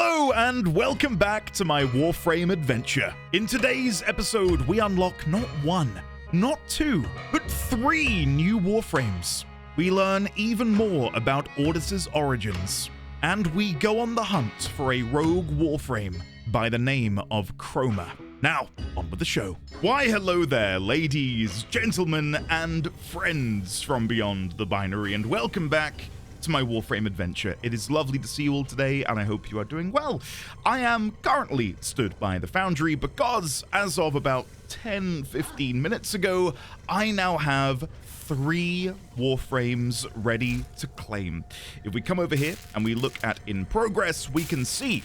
Hello and welcome back to my Warframe adventure. In today's episode, we unlock not one, not two, but 3 new Warframes. We learn even more about Ordis' origins, and we go on the hunt for a rogue Warframe by the name of Chroma. Now, on with the show. Why hello there, ladies, gentlemen, and friends from beyond the binary, and welcome back to my Warframe adventure. It is lovely to see you all today, and I hope you are doing well. I am currently stood by the foundry because, as of about 10-15 minutes ago, I now have 3 Warframes ready to claim. If we come over here and we look at in progress, we can see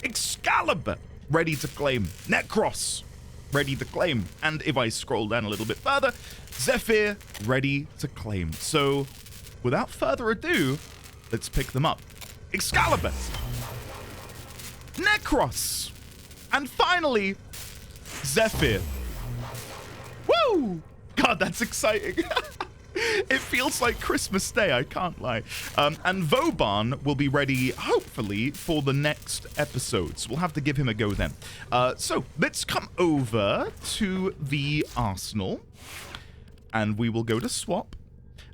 Excalibur ready to claim, Nekros ready to claim, and if I scroll down a little bit further, Zephyr ready to claim. So without further ado, let's pick them up. Excalibur, Nekros, and finally, Zephyr. Woo! God, that's exciting. It feels like Christmas Day, I can't lie. And Vauban will be ready, hopefully, for the next episodes. We'll have to give him a go then. So, let's come over to the Arsenal, and we will go to swap.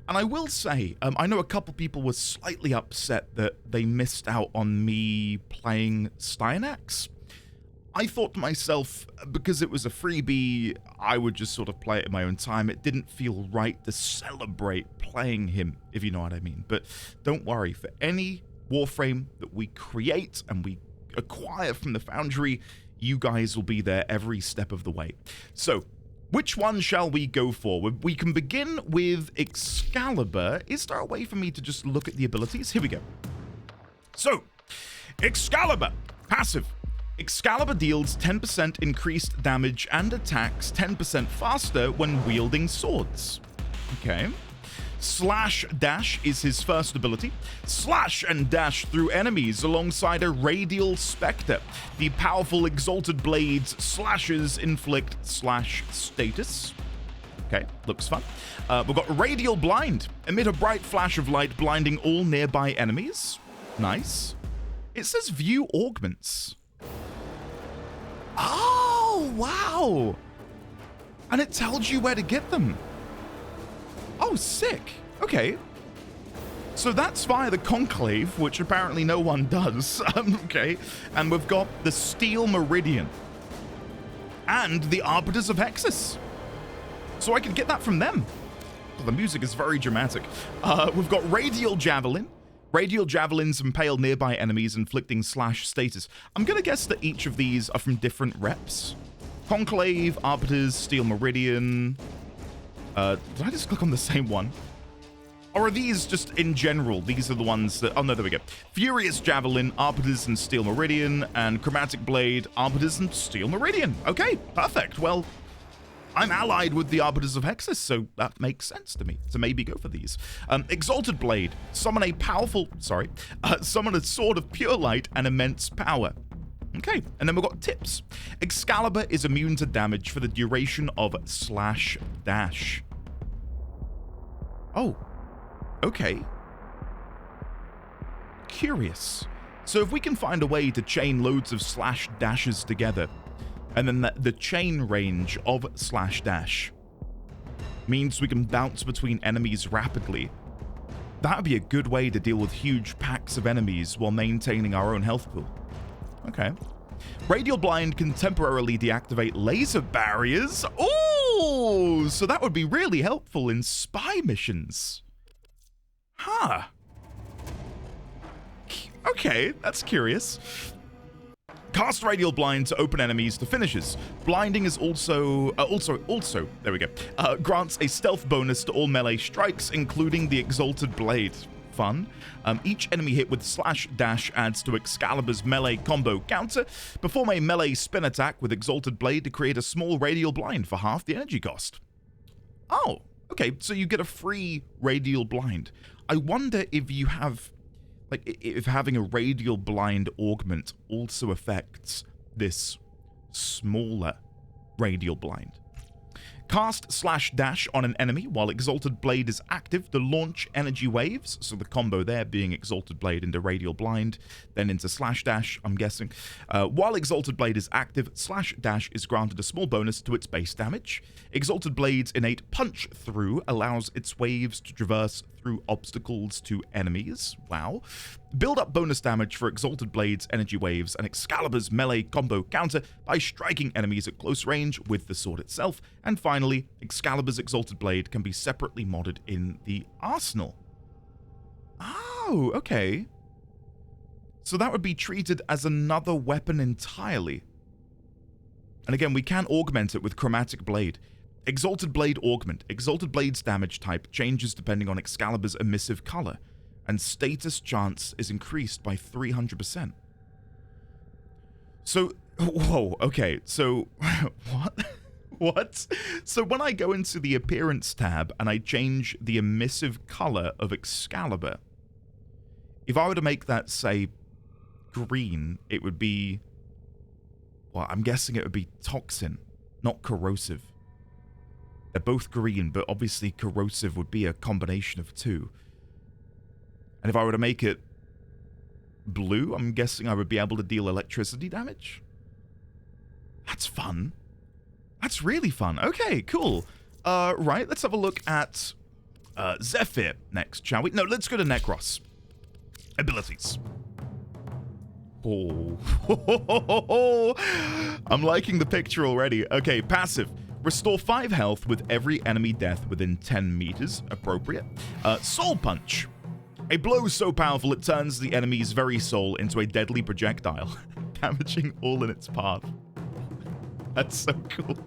And I will say, I know a couple people were slightly upset that they missed out on me playing Styanax. I thought to myself, because it was a freebie, I would just sort of play it in my own time. It didn't feel right to celebrate playing him, if you know what I mean. But don't worry, for any Warframe that we create and we acquire from the Foundry, you guys will be there every step of the way. So, which one shall we go for? We can begin with Excalibur. Is there a way for me to just look at the abilities? Here we go. So, Excalibur, passive. Excalibur deals 10% increased damage and attacks 10% faster when wielding swords. Okay. Slash Dash is his first ability. Slash and dash through enemies alongside a Radial Spectre. The powerful Exalted Blades slashes inflict slash status. Okay, looks fun. We've got Radial Blind. Emit a bright flash of light, blinding all nearby enemies. Nice. It says View Augments. Oh, wow. And it tells you where to get them. Oh, sick. Okay. So that's via the Conclave, which apparently no one does. Okay. And we've got the Steel Meridian. And the Arbiters of Hexus. So I can get that from them. Oh, the music is very dramatic. We've got Radial Javelin. Radial Javelins impale nearby enemies, inflicting slash status. I'm going to guess that each of these are from different reps. Conclave, Arbiters, Steel Meridian. Did I just click on the same one? Or are these just in general? These are the ones that... Oh, no, there we go. Furious Javelin, Arbiters and Steel Meridian, and Chromatic Blade, Arbiters and Steel Meridian. Okay, perfect. Well, I'm allied with the Arbiters of Hexus, so that makes sense to me. So maybe go for these. Exalted Blade. Summon a powerful... summon a sword of pure light and immense power. Okay, and then we've got tips. Excalibur is immune to damage for the duration of slash dash. Oh, okay. Curious. So if we can find a way to chain loads of slash dashes together, and then the chain range of slash dash means we can bounce between enemies rapidly, that would be a good way to deal with huge packs of enemies while maintaining our own health pool. Okay. Radial Blind can temporarily deactivate laser barriers. Oh, so that would be really helpful in spy missions. Huh. Okay, that's curious. Cast Radial Blind to open enemies to finishes. Blinding is also, there we go, grants a stealth bonus to all melee strikes, including the Exalted Blade. Fun. Each enemy hit with slash dash adds to Excalibur's melee combo counter. Perform a melee spin attack with Exalted Blade to create a small Radial Blind for half the energy cost. Oh, okay, so you get a free Radial Blind. I wonder if you have... like, if having a Radial Blind augment also affects this smaller Radial Blind. Cast slash dash on an enemy while Exalted Blade is active to launch energy waves. So the combo there being Exalted Blade into Radial Blind, then into slash dash, I'm guessing. While Exalted Blade is active, slash dash is granted a small bonus to its base damage. Exalted Blade's innate punch through allows its waves to traverse through obstacles to enemies. Wow. Build up bonus damage for Exalted Blade's energy waves and Excalibur's melee combo counter by striking enemies at close range with the sword itself. And finally, Excalibur's Exalted Blade can be separately modded in the arsenal. Oh, okay. So that would be treated as another weapon entirely. And again, we can augment it with Chromatic Blade. Exalted Blade Augment. Exalted Blade's damage type changes depending on Excalibur's emissive color, and status chance is increased by 300%. So, whoa, okay, so, what? What? So when I go into the Appearance tab and I change the emissive color of Excalibur, if I were to make that, say, green, it would be, well, I'm guessing it would be Toxin, not Corrosive. They're both green, but obviously Corrosive would be a combination of two. And if I were to make it blue, I'm guessing I would be able to deal electricity damage? That's fun. That's really fun. Okay, cool. Right, let's have a look at Zephyr next, shall we? No, let's go to Nekros. Abilities. Oh. I'm liking the picture already. Okay, passive. Restore 5 health with every enemy death within 10 meters. Appropriate. Soul Punch. A blow so powerful it turns the enemy's very soul into a deadly projectile, damaging all in its path. That's so cool.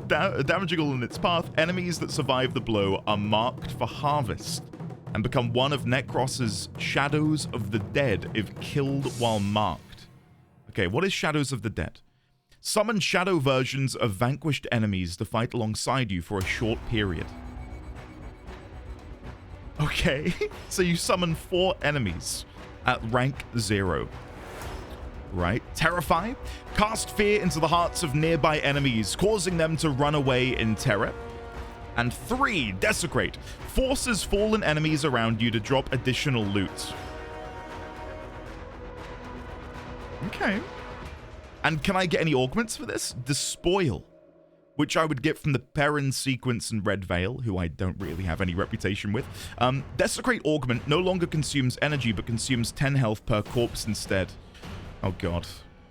Damaging all in its path, enemies that survive the blow are marked for harvest and become one of Nekros's Shadows of the Dead if killed while marked. Okay, what is Shadows of the Dead? Summon shadow versions of vanquished enemies to fight alongside you for a short period. Okay, so you summon 4 enemies at rank 0. Right. Terrify. Cast fear into the hearts of nearby enemies, causing them to run away in terror. And 3. Desecrate. Forces fallen enemies around you to drop additional loot. Okay. And can I get any augments for this? Despoil, which I would get from the Perrin Sequence and Red Veil, who I don't really have any reputation with. Desecrate Augment no longer consumes energy, but consumes 10 health per corpse instead. Oh god.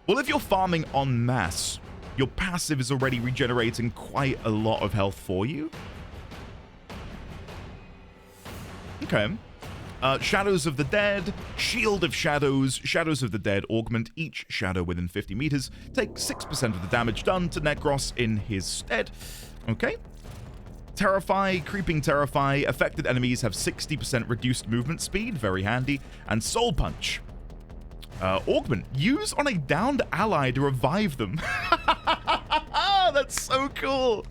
Well, if you're farming en masse, your passive is already regenerating quite a lot of health for you. Okay. Shadows of the Dead, Shield of Shadows, Shadows of the Dead augment each shadow within 50 meters. Take 6% of the damage done to Nekros in his stead. Okay. Terrify, Creeping Terrify, affected enemies have 60% reduced movement speed, very handy. And Soul Punch. Augment, use on a downed ally to revive them. That's so cool.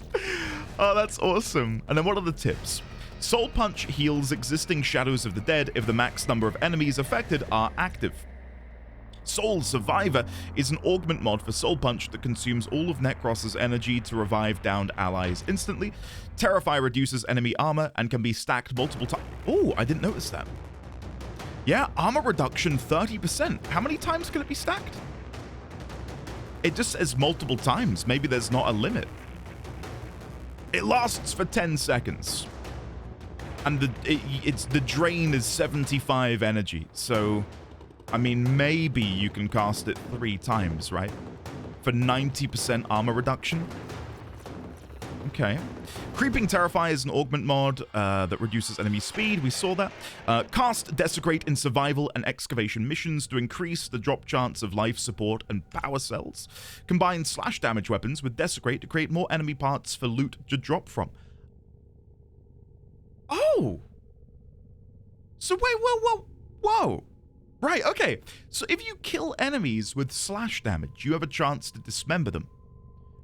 Oh, that's awesome. And then what are the tips? Soul Punch heals existing Shadows of the Dead if the max number of enemies affected are active. Soul Survivor is an augment mod for Soul Punch that consumes all of Nekros's energy to revive downed allies instantly. Terrify reduces enemy armor and can be stacked multiple times. Oh, I didn't notice that. Yeah, armor reduction 30%. How many times can it be stacked? It just says multiple times. Maybe there's not a limit. It lasts for 10 seconds. And the drain is 75 energy, so, I mean, maybe you can cast it 3 times, right? For 90% armor reduction. Okay. Creeping Terrify is an augment mod that reduces enemy speed. We saw that. Cast Desecrate in survival and excavation missions to increase the drop chance of life support and power cells. Combine slash damage weapons with Desecrate to create more enemy parts for loot to drop from. Oh! So wait, whoa. Right, okay. So if you kill enemies with slash damage, you have a chance to dismember them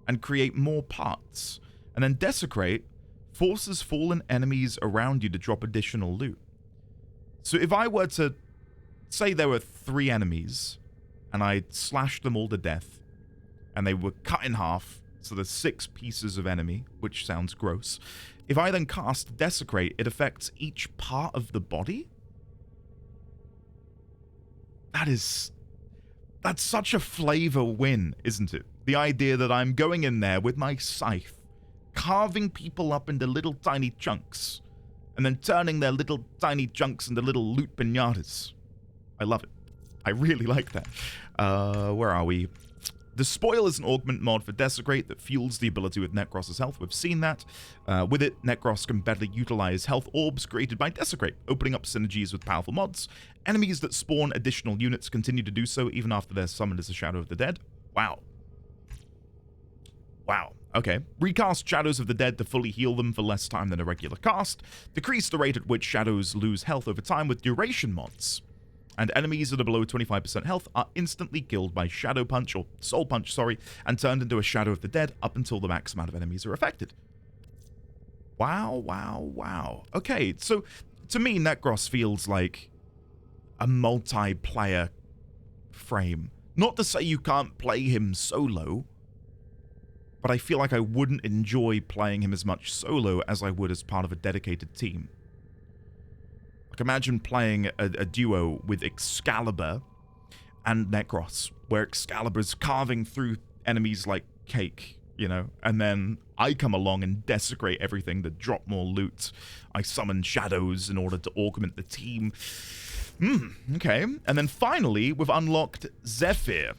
and create more parts. And then Desecrate forces fallen enemies around you to drop additional loot. So if I were to say there were 3 enemies and I slashed them all to death and they were cut in half, So there's 6 pieces of enemy, which sounds gross. If I then cast Desecrate, it affects each part of the body? That's such a flavor win, isn't it? The idea that I'm going in there with my scythe, carving people up into little tiny chunks, and then turning their little tiny chunks into little loot pinatas. I love it. I really like that. Where are we? The Spoil is an augment mod for Desecrate that fuels the ability with Nekros' health. We've seen that. With it, Nekros can better utilize health orbs created by Desecrate, opening up synergies with powerful mods. Enemies that spawn additional units continue to do so even after they're summoned as a Shadow of the Dead. Wow. Wow. Okay. Recast Shadows of the Dead to fully heal them for less time than a regular cast. Decrease the rate at which shadows lose health over time with duration mods. And enemies that are below 25% health are instantly killed by Shadow Punch, or Soul Punch, sorry, and turned into a Shadow of the Dead up until the max amount of enemies are affected. Wow, wow, wow. Okay, so to me, Nekros feels like a multiplayer frame. Not to say you can't play him solo, but I feel like I wouldn't enjoy playing him as much solo as I would as part of a dedicated team. Like, imagine playing a duo with Excalibur and Nekros, where Excalibur's carving through enemies like cake, you know, and then I come along and desecrate everything to drop more loot. I summon shadows in order to augment the team. Okay. And then finally, we've unlocked Zephyr.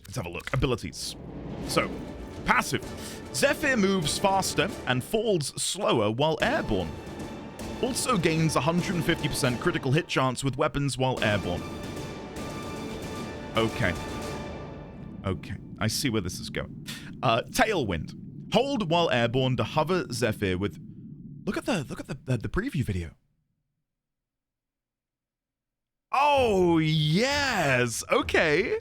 Let's have a look. Abilities. So, passive. Zephyr moves faster and falls slower while airborne. Also gains 150% critical hit chance with weapons while airborne. Okay. Okay, I see where this is going. Tailwind. Hold while airborne to hover Zephyr with... Look at the preview video. Oh, yes. Okay.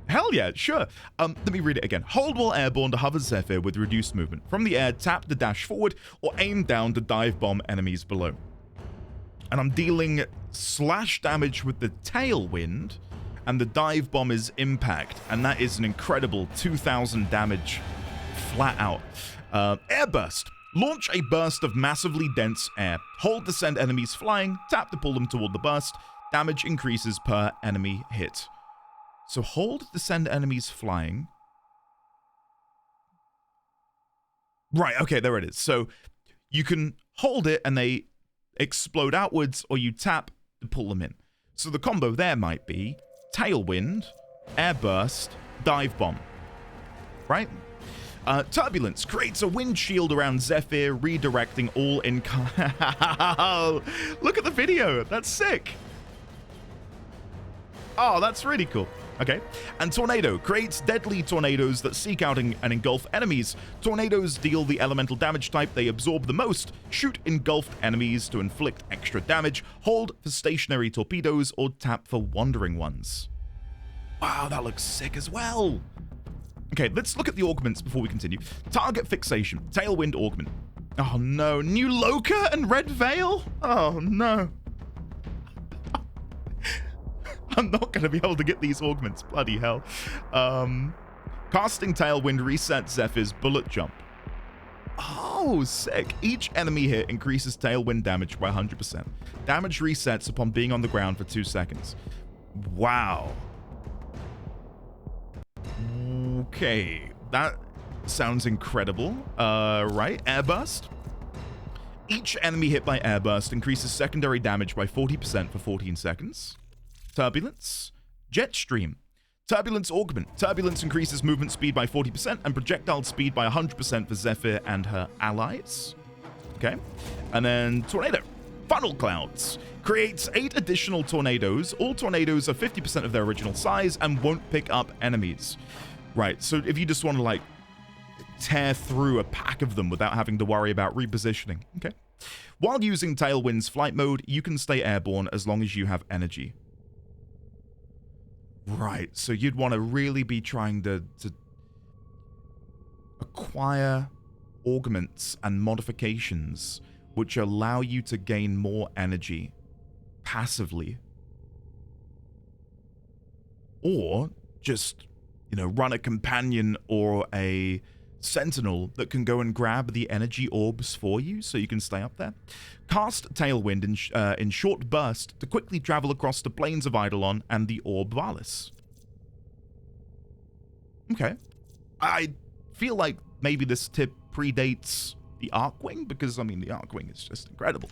Hell yeah, sure. Let me read it again. Hold while airborne to hover Zephyr with reduced movement. From the air, tap to dash forward or aim down to dive bomb enemies below. And I'm dealing slash damage with the tailwind, and the dive bomb is impact, and that is an incredible 2,000 damage flat out. Air burst. Launch a burst of massively dense air. Hold to send enemies flying, tap to pull them toward the burst. Damage increases per enemy hit. So hold to send enemies flying. Right, okay, there it is. So you can hold it and they explode outwards, or you tap to pull them in. So the combo there might be tailwind, air burst, dive bomb. Right? Turbulence creates a wind shield around Zephyr, redirecting all in... Look at the video. That's sick. Oh, that's really cool. Okay. And Tornado creates deadly tornadoes that seek out and engulf enemies. Tornadoes deal the elemental damage type they absorb the most. Shoot engulfed enemies to inflict extra damage. Hold for stationary torpedoes or tap for wandering ones. Wow, that looks sick as well. Okay, let's look at the augments before we continue. Target fixation. Tailwind augment. Oh no. New Loka and Red Veil? Oh no. I'm not going to be able to get these augments. Bloody hell. Casting Tailwind resets Zephyr's bullet jump. Oh, sick. Each enemy hit increases Tailwind damage by 100%. Damage resets upon being on the ground for 2 seconds. Wow. Okay. That sounds incredible. Right. Airburst. Each enemy hit by Airburst increases secondary damage by 40% for 14 seconds. Turbulence. Jetstream. Turbulence augment. Turbulence increases movement speed by 40% and projectile speed by 100% for Zephyr and her allies. Okay. And then Tornado. Funnel Clouds. Creates 8 additional tornadoes. All tornadoes are 50% of their original size and won't pick up enemies. Right, so if you just want to, like, tear through a pack of them without having to worry about repositioning. Okay. While using Tailwind's flight mode, you can stay airborne as long as you have energy. Right, so you'd want to really be trying to acquire augments and modifications which allow you to gain more energy passively. Or just you know, run a companion or a sentinel that can go and grab the energy orbs for you so you can stay up there. Cast Tailwind in short burst to quickly travel across the plains of Eidolon and the Orb Valis. Okay. I feel like maybe this tip predates the Arcwing, because, I mean, the Arcwing is just incredible.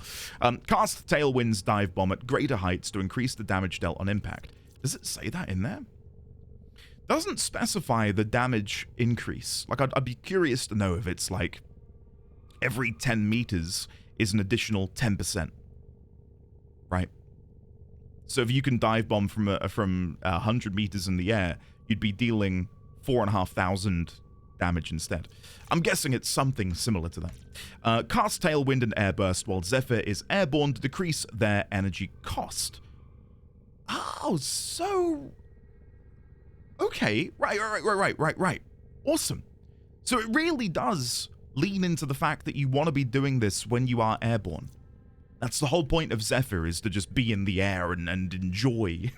Cast Tailwind's Dive Bomb at greater heights to increase the damage dealt on impact. Does it say that in there? Doesn't specify the damage increase. Like, I'd be curious to know if it's like every 10 meters is an additional 10%. Right? So if you can dive bomb from 100 meters in the air, you'd be dealing 4,500 damage instead. I'm guessing it's something similar to that. Cast Tailwind and Airburst while Zephyr is airborne to decrease their energy cost. Oh, so... Okay, right. Awesome. So it really does lean into the fact that you want to be doing this when you are airborne. That's the whole point of Zephyr, is to just be in the air and enjoy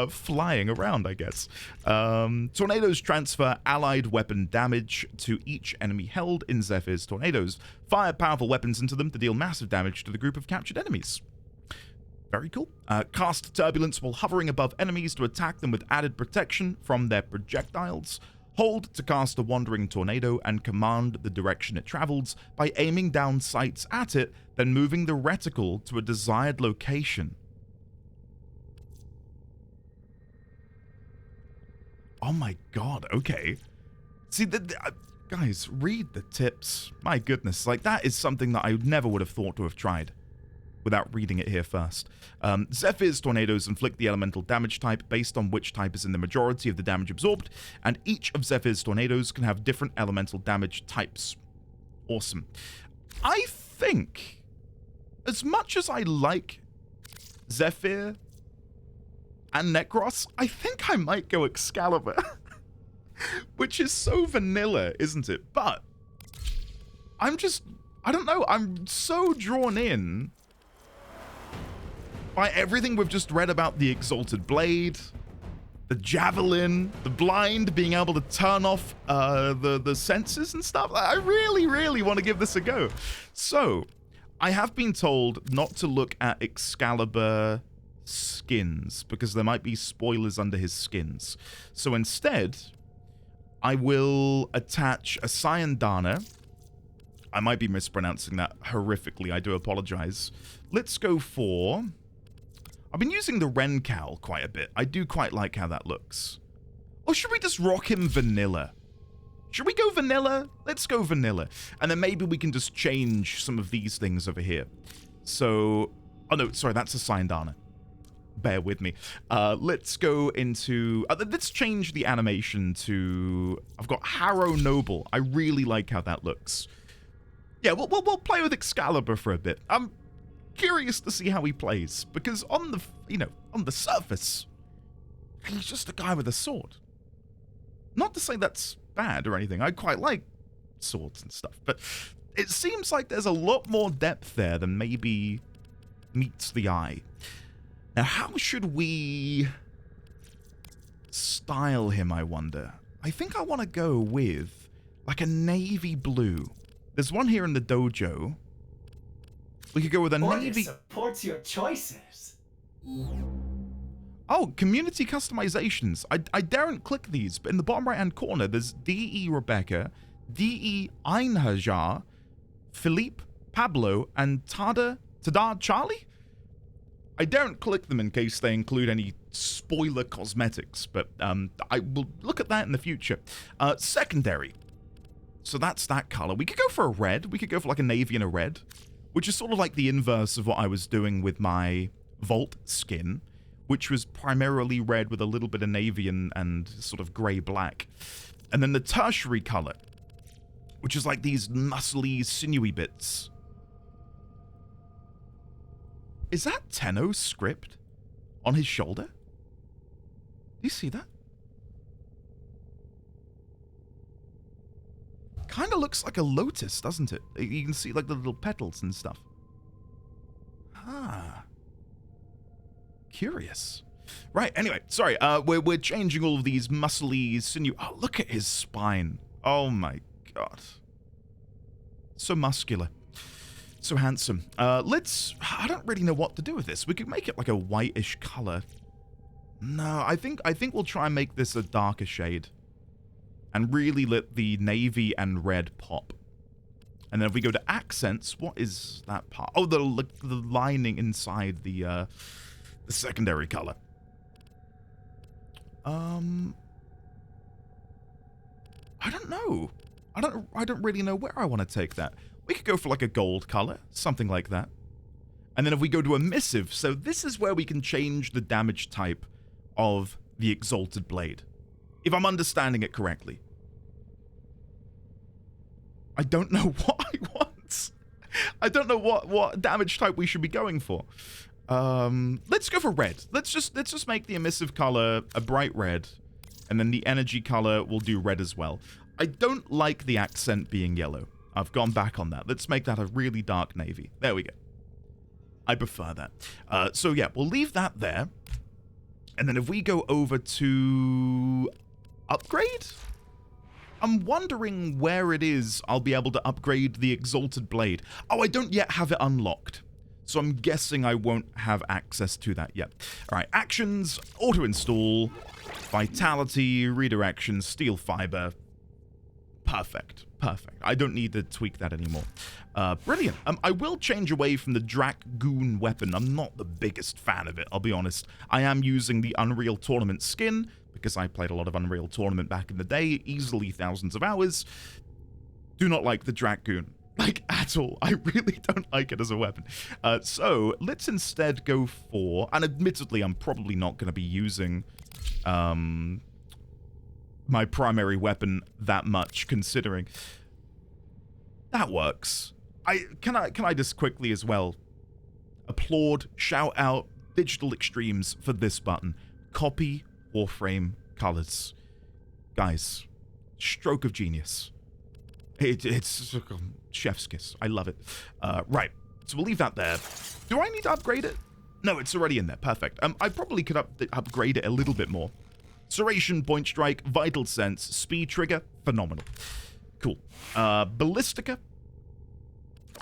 flying around, I guess. Tornadoes transfer allied weapon damage to each enemy held in Zephyr's tornadoes. Fire powerful weapons into them to deal massive damage to the group of captured enemies. Very cool. Cast Turbulence while hovering above enemies to attack them with added protection from their projectiles. Hold to cast a Wandering Tornado and command the direction it travels by aiming down sights at it, then moving the reticle to a desired location. Oh my god, okay. See, guys, read the tips. My goodness, like, that is something that I never would have thought to have tried without reading it here first. Zephyr's tornadoes inflict the elemental damage type based on which type is in the majority of the damage absorbed, and each of Zephyr's tornadoes can have different elemental damage types. Awesome. I think, as much as I like Zephyr and Nekros, I think I might go Excalibur. Which is so vanilla, isn't it? But I don't know, I'm so drawn in by everything we've just read about the Exalted Blade, the Javelin, the Blind being able to turn off the senses and stuff. I really want to give this a go. So, I have been told not to look at Excalibur skins, because there might be spoilers under his skins. So instead, I will attach a Syandana. I might be mispronouncing that horrifically, I do apologize. Let's go for... I've been using the Rencal quite a bit. I do quite like how that looks. Or should we just rock him vanilla? Should we go vanilla? Let's go vanilla. And then maybe we can just change some of these things over here. So... Oh no, sorry, that's a Syandana. Bear with me. Let's go into... let's change the animation to... I've got Harrow Noble. I really like how that looks. Yeah, we'll play with Excalibur for a bit. I'm curious to see how he plays, because on the, on the surface, he's just a guy with a sword. Not to say that's bad or anything. I quite like swords and stuff, but it seems like there's a lot more depth there than maybe meets the eye. Now, how should we style him, I wonder? I think I want to go with, like, a navy blue. There's one here in the dojo. We could go with a navy... supports your choices. Oh, community customizations. I daren't click these, but in the bottom right-hand corner, there's D.E. Rebecca, D.E. Einhajar, Philippe, Pablo, and Tada Charlie? I daren't click them in case they include any spoiler cosmetics, but I will look at that in the future. Secondary. So that's that color. We could go for a red. We could go for like a navy and a red, which is sort of like the inverse of what I was doing with my Vault skin, which was primarily red with a little bit of navy and sort of gray-black. And then the tertiary color, which is like these muscly, sinewy bits. Is that Tenno's script on his shoulder? Do you see that? Kind of looks like a lotus, doesn't it? You can see like the little petals and stuff. Ah. Curious. Right, anyway, sorry, we're changing all of these muscly sinew. Oh, look at his spine. Oh my god. So muscular. So handsome. I don't really know what to do with this. We could make it like a whitish color. No, I think we'll try and make this a darker shade. And really let the navy and red pop. And then if we go to accents, what is that part? Oh, the lining inside the secondary color. I don't know. I don't really know where I want to take that. We could go for like a gold color, something like that. And then if we go to emissive, so this is where we can change the damage type of the Exalted Blade. If I'm understanding it correctly. I don't know what I want. I don't know what damage type we should be going for. Let's go for red. Let's just make the emissive color a bright red, and then the energy color will do red as well. I don't like the accent being yellow. I've gone back on that. Let's make that a really dark navy. There we go. I prefer that. So yeah, we'll leave that there. And then if we go over to upgrade, I'm wondering where it is I'll be able to upgrade the Exalted Blade. Oh, I don't yet have it unlocked. So I'm guessing I won't have access to that yet. All right, actions, auto-install, vitality, redirection, steel fiber. Perfect. Perfect. I don't need to tweak that anymore. Brilliant. I will change away from the Dragoon weapon. I'm not the biggest fan of it, I'll be honest. I am using the Unreal Tournament skin, because I played a lot of Unreal Tournament back in the day, easily thousands of hours. Do not like the Dragoon, like, at all. I really don't like it as a weapon. So, let's instead go for, and admittedly, I'm probably not going to be using my primary weapon that much, considering that works. Can I just quickly as well applaud, shout out Digital Extremes for this button. Copy Warframe colors. Guys, stroke of genius. It's chef's kiss. I love it. Right, so we'll leave that there. Do I need to upgrade it? No, it's already in there. Perfect. I probably could upgrade it a little bit more. Serration, Point Strike, Vital Sense, Speed Trigger, phenomenal. Cool. Ballistica.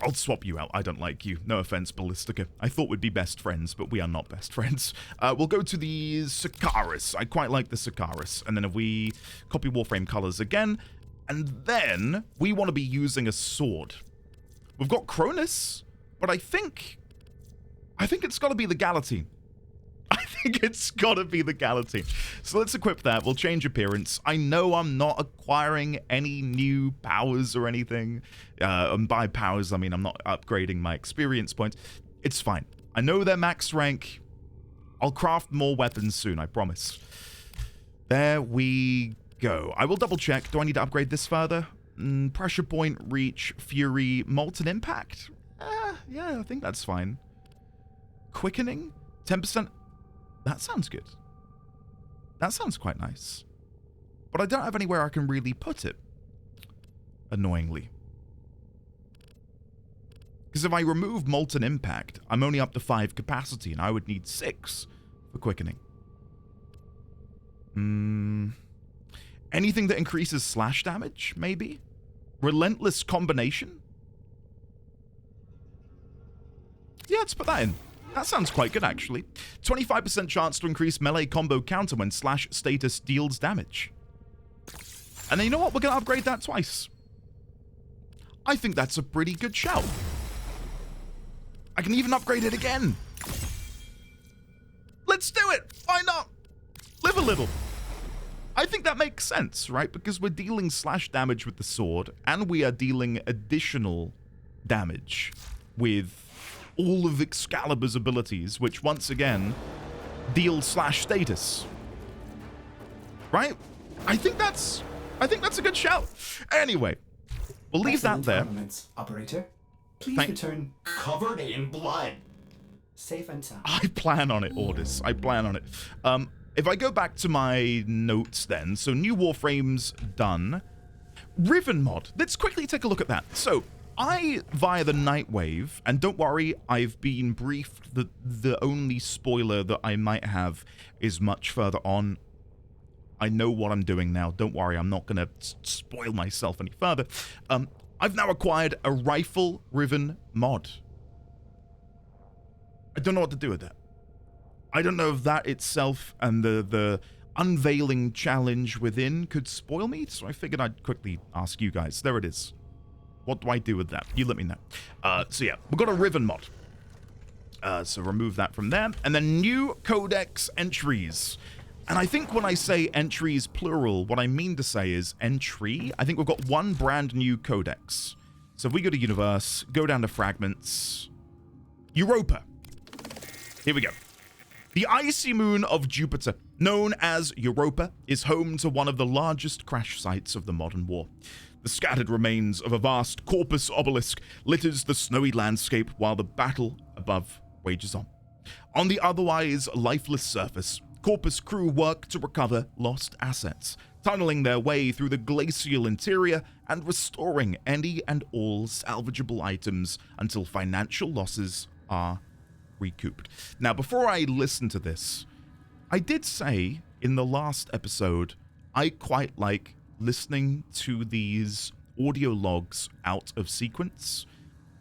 I'll swap you out. I don't like you. No offense, Ballistica. I thought we'd be best friends, but we are not best friends. We'll go to the Sikaris. I quite like the Sikaris. And then if we copy Warframe colors again, and then we want to be using a sword. We've got Cronus, but I think it's got to be the Galatine. I think it's got to be the Galatine. So let's equip that. We'll change appearance. I know I'm not acquiring any new powers or anything. And by powers, I mean I'm not upgrading my experience points. It's fine. I know they're max rank. I'll craft more weapons soon, I promise. There we go. I will double check. Do I need to upgrade this further? Pressure point, reach, fury, molten impact? Yeah, I think that's fine. Quickening? 10%? That sounds good. That sounds quite nice. But I don't have anywhere I can really put it. Annoyingly. Because if I remove Molten Impact, I'm only up to 5 capacity, and I would need 6 for quickening. Anything that increases slash damage, maybe? Relentless Combination? Yeah, let's put that in. That sounds quite good, actually. 25% chance to increase melee combo counter when slash status deals damage. And then you know what? We're going to upgrade that twice. I think that's a pretty good shout. I can even upgrade it again. Let's do it. Why not? Live a little. I think that makes sense, right? Because we're dealing slash damage with the sword, and we are dealing additional damage with all of Excalibur's abilities, which once again deal slash status. Right? I think that's a good shout. Anyway, we'll leave that there. Operator, please return covered in blood. Safe and sound. I plan on it, Ordis. I plan on it. If I go back to my notes then, so new Warframe's done. Riven mod. Let's quickly take a look at that. So, via the Nightwave, and don't worry, I've been briefed that the only spoiler that I might have is much further on. I know what I'm doing now. Don't worry, I'm not going to spoil myself any further. I've now acquired a rifle riven mod. I don't know what to do with that. I don't know if that itself and the unveiling challenge within could spoil me, so I figured I'd quickly ask you guys. There it is. What do I do with that? You let me know. So yeah, we've got a Riven mod. So remove that from there. And then new codex entries. And I think when I say entries plural, what I mean to say is entry. I think we've got one brand new codex. So if we go to universe, go down to fragments, Europa. Here we go. The icy moon of Jupiter, known as Europa, is home to one of the largest crash sites of the modern war. The scattered remains of a vast corpus obelisk litters the snowy landscape while the battle above wages on. On the otherwise lifeless surface, Corpus crew work to recover lost assets, tunneling their way through the glacial interior and restoring any and all salvageable items until financial losses are recouped. Now, before I listen to this, I did say in the last episode, I quite like listening to these audio logs out of sequence,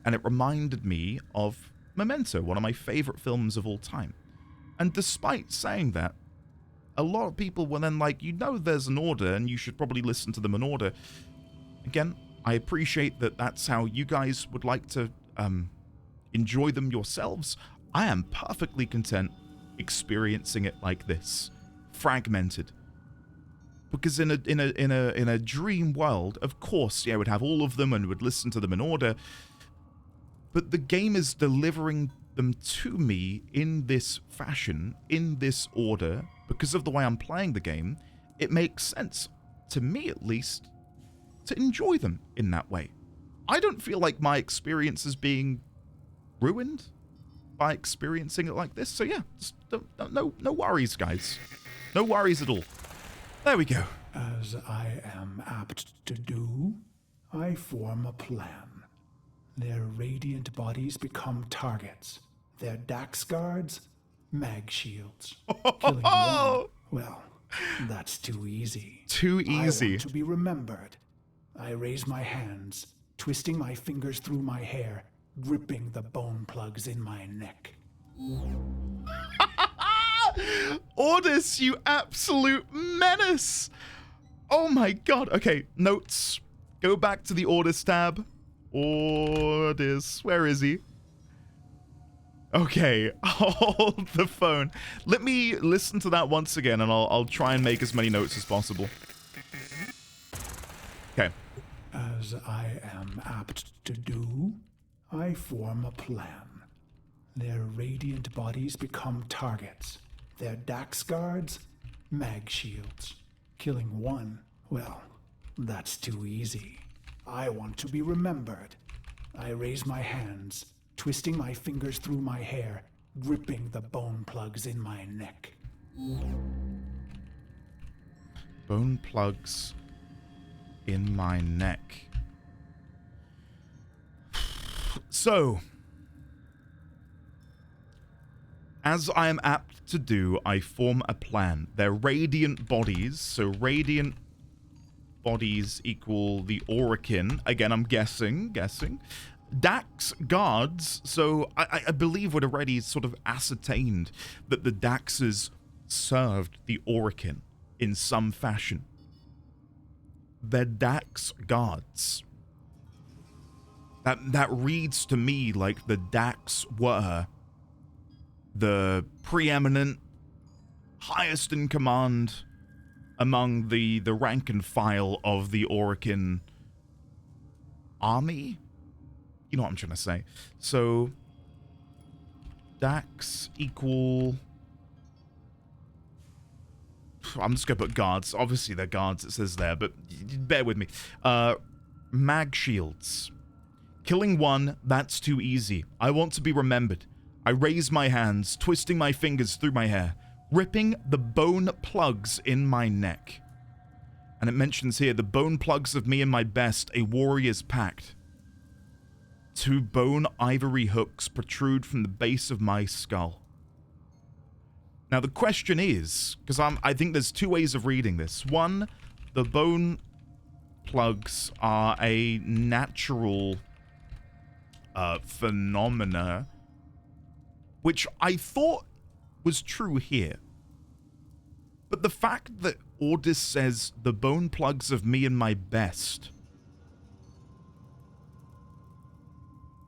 and it reminded me of Memento, one of my favorite films of all time. And despite saying that, a lot of people were then like, you know there's an order and you should probably listen to them in order. Again, I appreciate that that's how you guys would like to enjoy them yourselves. I am perfectly content experiencing it like this, fragmented. Because in a dream world, of course, yeah, I would have all of them and would listen to them in order. But the game is delivering them to me in this fashion, in this order, because of the way I'm playing the game. It makes sense, to me at least, to enjoy them in that way. I don't feel like my experience is being ruined by experiencing it like this. So yeah, just no worries, guys. No worries at all. There we go. As I am apt to do, I form a plan. Their radiant bodies become targets. Their Dax guards, mag shields. Killing one, well, that's too easy. Too easy. I want to be remembered. I raise my hands, twisting my fingers through my hair, gripping the bone plugs in my neck. Ordis, you absolute menace! Oh my god. Okay, notes. Go back to the Ordis tab. Ordis, where is he? Okay, hold the phone. Let me listen to that once again, and I'll try and make as many notes as possible. Okay. As I am apt to do, I form a plan. Their radiant bodies become targets. Their Dax guards, mag shields. Killing one, well, that's too easy. I want to be remembered. I raise my hands, twisting my fingers through my hair, gripping the bone plugs in my neck. Bone plugs in my neck. So, as I am apt to do, I form a plan. They're radiant bodies, so radiant bodies equal the Aurikin. Again, I'm guessing. Dax guards, so I believe we'd already sort of ascertained that the Daxes served the Aurikin in some fashion. They're Dax guards. That reads to me like the Dax were the preeminent, highest in command among the rank and file of the Aurikin army? You know what I'm trying to say. So, Dax equal... I'm just going to put guards. Obviously, they're guards, it says there, but bear with me. Mag shields. Killing one, that's too easy. I want to be remembered. I raise my hands, twisting my fingers through my hair, ripping the bone plugs in my neck. And it mentions here, the bone plugs of me and my best, a warrior's pact. Two bone ivory hooks protrude from the base of my skull. Now the question is, because I think there's two ways of reading this. One, the bone plugs are a natural phenomena, which I thought was true here. But the fact that Ordis says the bone plugs of me and my best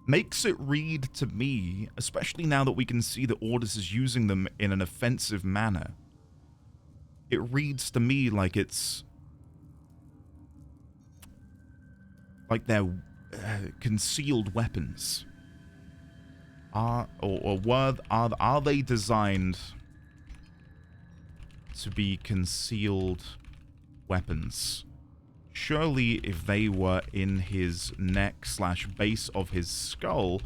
makes it read to me, especially now that we can see that Ordis is using them in an offensive manner, it reads to me like it's like they're concealed weapons. Are they designed to be concealed weapons? Surely if they were in his neck / base of his skull,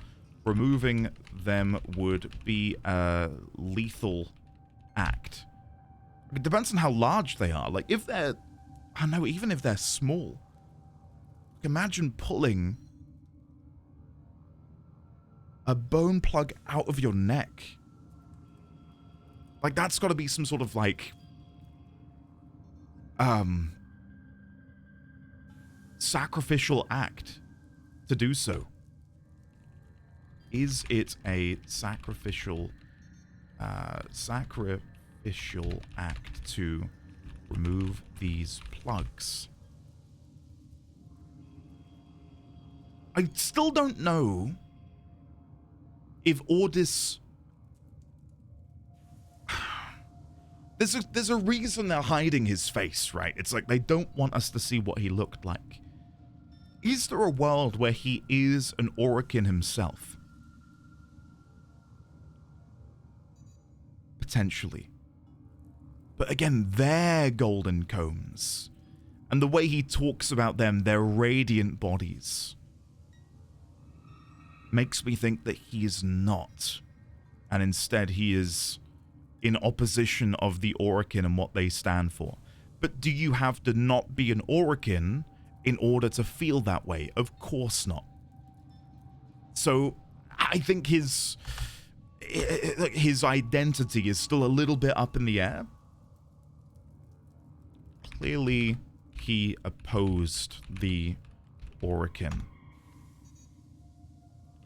removing them would be a lethal act. It depends on how large they are. Like if they're, I don't know, even if they're small. Imagine pulling a bone plug out of your neck. Like that's got to be some sort of like sacrificial act to do so. Is it a sacrificial act to remove these plugs? I still don't know if Ordis... There's a reason they're hiding his face, right? It's like they don't want us to see what he looked like. Is there a world where he is an Orokin himself? Potentially. But again, they're golden combs. And the way he talks about them, their radiant bodies, makes me think that he is not. And instead he is in opposition of the Orokin and what they stand for. But do you have to not be an Orokin in order to feel that way? Of course not. So I think his identity is still a little bit up in the air. Clearly, he opposed the Orokin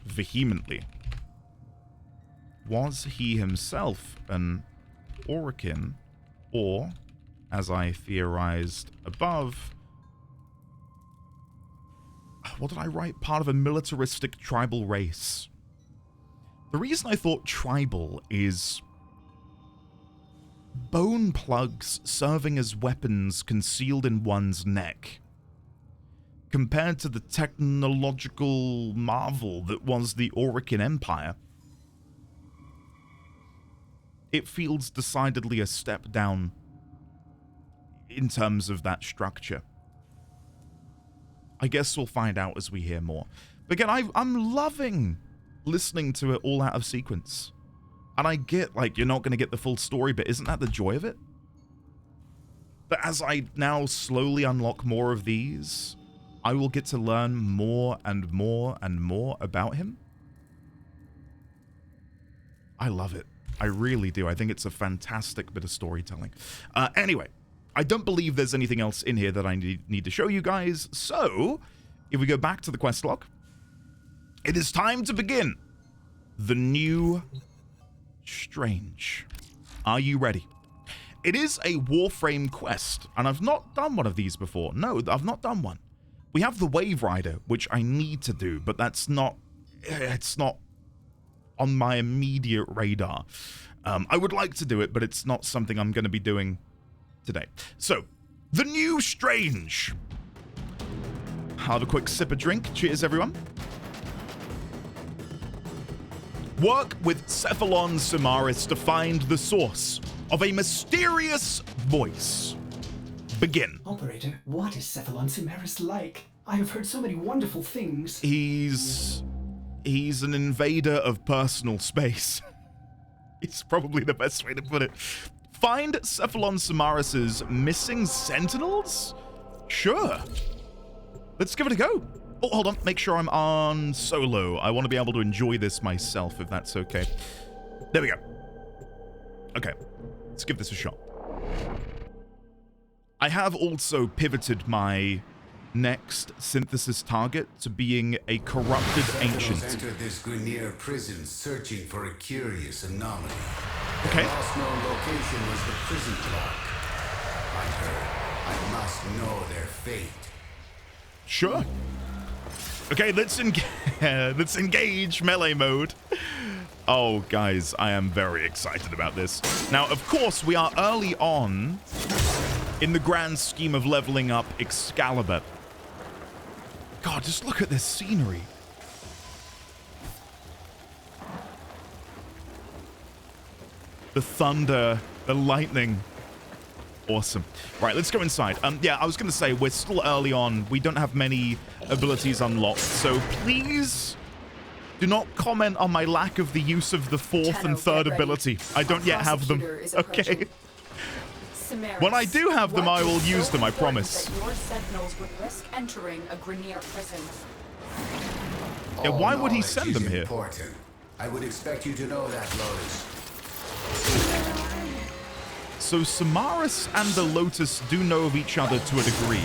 vehemently. Was he himself an Orokin, or, as I theorized above, what did I write? Part of a militaristic tribal race. The reason I thought tribal is bone plugs serving as weapons concealed in one's neck, compared to the technological marvel that was the Orokin Empire. It feels decidedly a step down in terms of that structure. I guess we'll find out as we hear more. But again, I'm loving listening to it all out of sequence. And I get, like, you're not going to get the full story, but isn't that the joy of it? But as I now slowly unlock more of these, I will get to learn more and more and more about him. I love it. I really do. I think it's a fantastic bit of storytelling. Anyway, I don't believe there's anything else in here that I need to show you guys. So, if we go back to the quest log, it is time to begin the new Strange. Are you ready? It is a Warframe quest, and I've not done one of these before. No, I've not done one. We have the Wave Rider, which I need to do, but it's not on my immediate radar. I would like to do it, but it's not something I'm going to be doing today. So, the new Strange. Have a quick sip of drink. Cheers, everyone. Work with Cephalon Samaris to find the source of a mysterious voice. Begin. Operator, what is Cephalon Samaris like? I have heard so many wonderful things. He's an invader of personal space. It's probably the best way to put it. Find Cephalon Samaris's missing sentinels? Sure. Let's give it a go. Oh, hold on. Make sure I'm on solo. I want to be able to enjoy this myself, if that's okay. There we go. Okay. Let's give this a shot. I have also pivoted my next synthesis target to being a corrupted ancient. Entered this Grineer prison searching for a curious anomaly. Okay. Their last known location was the prison block. I heard I must know their fate. Sure. Okay, let's engage melee mode. Oh, guys, I am very excited about this. Now, of course, we are early on in the grand scheme of leveling up Excalibur. God, just look at this scenery. The thunder, the lightning. Awesome. Right, let's go inside. Yeah, I was going to say, we're still early on. We don't have many abilities unlocked. So please do not comment on my lack of the use of the fourth and third ability. I don't yet have them. Okay. When I do have them, I will use them, I promise. Your sentinels would risk entering a Grineer prison. Yeah, why would he send them here? Important. I would expect you to know that, Lotus. So Samaras and the Lotus do know of each other to a degree.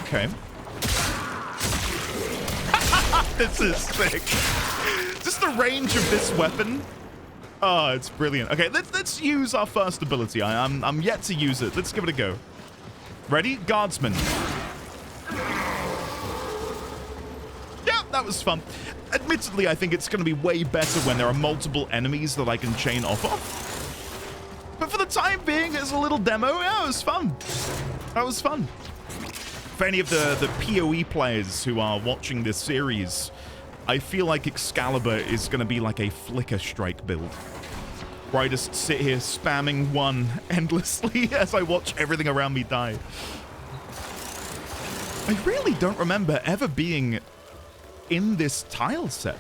Okay. This is sick. Just the range of this weapon. Oh, it's brilliant. Okay, let's use our first ability. I'm yet to use it. Let's give it a go. Ready? Guardsman. Yeah, that was fun. Admittedly, I think it's going to be way better when there are multiple enemies that I can chain off of. But for the time being, it's a little demo. Yeah, it was fun. That was fun. For any of the PoE players who are watching this series, I feel like Excalibur is going to be like a flicker strike build, where I just sit here spamming one endlessly as I watch everything around me die. I really don't remember ever being in this tile set.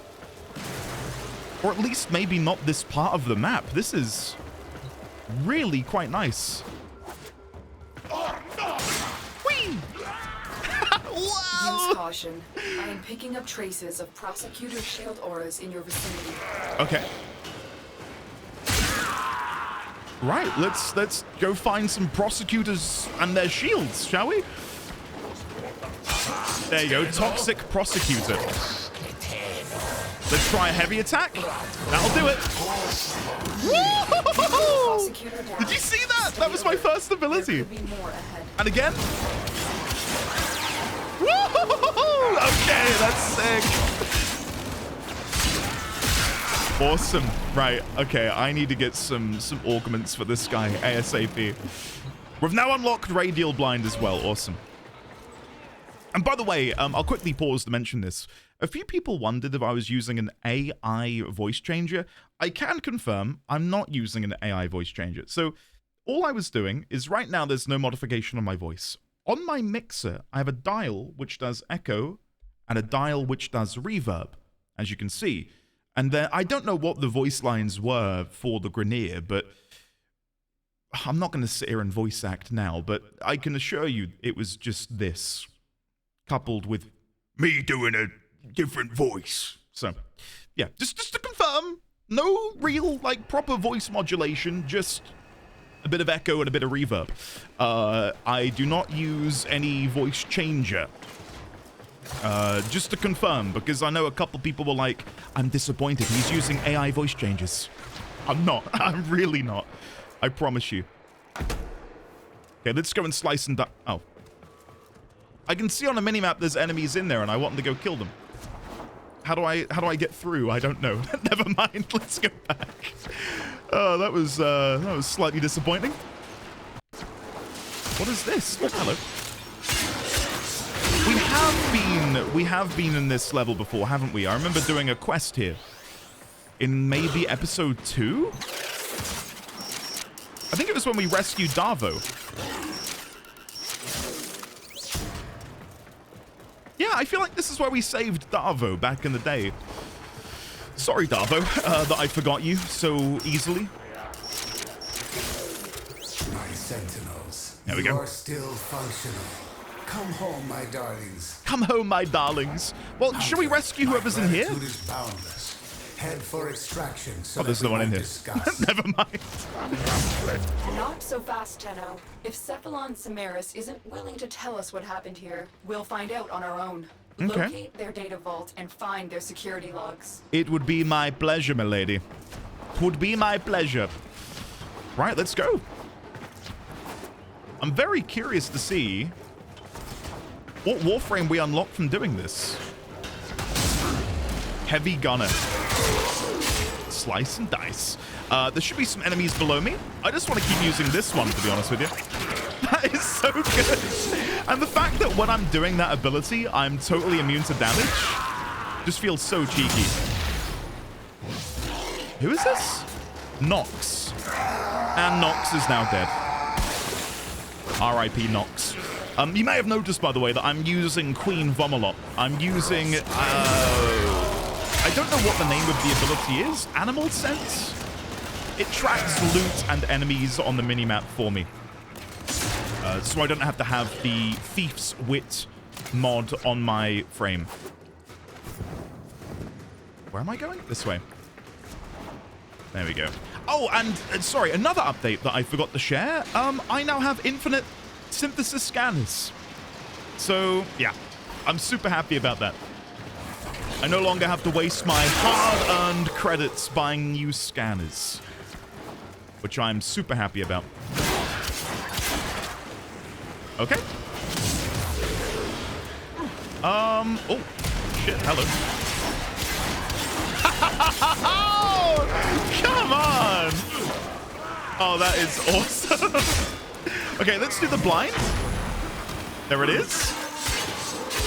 Or at least maybe not this part of the map. This is really quite nice. Whee! Use caution. I am picking up traces of prosecutor shield auras in your vicinity. Okay. Right, let's go find some prosecutors and their shields, shall we? There you go, toxic prosecutor. Let's try a heavy attack. That'll do it. Woo! Did you see that? That was my first ability. And again. Woo! Okay, that's sick. Awesome. Right, okay, I need to get some augments for this guy ASAP. We've now unlocked Radial Blind as well. Awesome. And by the way, I'll quickly pause to mention this. A few people wondered if I was using an AI voice changer. I can confirm I'm not using an AI voice changer. So all I was doing is right now there's no modification on my voice. On my mixer, I have a dial which does echo and a dial which does reverb, as you can see. And then I don't know what the voice lines were for the Grineer, but I'm not going to sit here and voice act now, but I can assure you it was just this, coupled with me doing a different voice. So, yeah, just to confirm, no real, like, proper voice modulation, just a bit of echo and a bit of reverb. I do not use any voice changer. Just to confirm, because I know a couple people were like, I'm disappointed, he's using AI voice changes. I'm not. I'm really not. I promise you. Okay, let's go and slice and dice. Oh. I can see on a minimap there's enemies in there and I want them to go kill them. How do I get through? I don't know. Never mind. Let's go back. Oh, that was slightly disappointing. What is this? Oh, hello. We have been in this level before, haven't we? I remember doing a quest here in maybe episode 2. I think it was when we rescued Darvo. Yeah, I feel like this is where we saved Darvo back in the day. Sorry, Darvo, that I forgot you so easily. My sentinels. There we You go. are still functional. Come home, my darlings. Come home, my darlings. Well, should we rescue whoever's in here? Gratitude is boundless. Head for extraction. So Oh, there's no one in here. Never mind. Not so fast, Tenno. If Cephalon Samaris isn't willing to tell us what happened here, we'll find out on our own. Okay. Locate their data vault and find their security logs. It would be my pleasure, milady. It would be my pleasure. Right, let's go. I'm very curious to see what Warframe we unlock from doing this. Heavy gunner. Slice and dice. There should be some enemies below me. I just want to keep using this one, to be honest with you. That is so good. And the fact that when I'm doing that ability, I'm totally immune to damage, just feels so cheeky. Who is this? Nox. And Nox is now dead. R.I.P. Nox. You may have noticed, by the way, that I'm using Queen Vomalot. I'm using, I don't know what the name of the ability is. Animal Sense? It tracks loot and enemies on the minimap for me. So I don't have to have the Thief's Wit mod on my frame. Where am I going? This way. There we go. Oh, and sorry, another update that I forgot to share. I now have infinite synthesis scanners. So, yeah, I'm super happy about that. I no longer have to waste my hard-earned credits buying new scanners, which I'm super happy about. Okay. Oh, shit, hello. Come on! Oh, that is awesome. Okay, let's do the blind. There it is.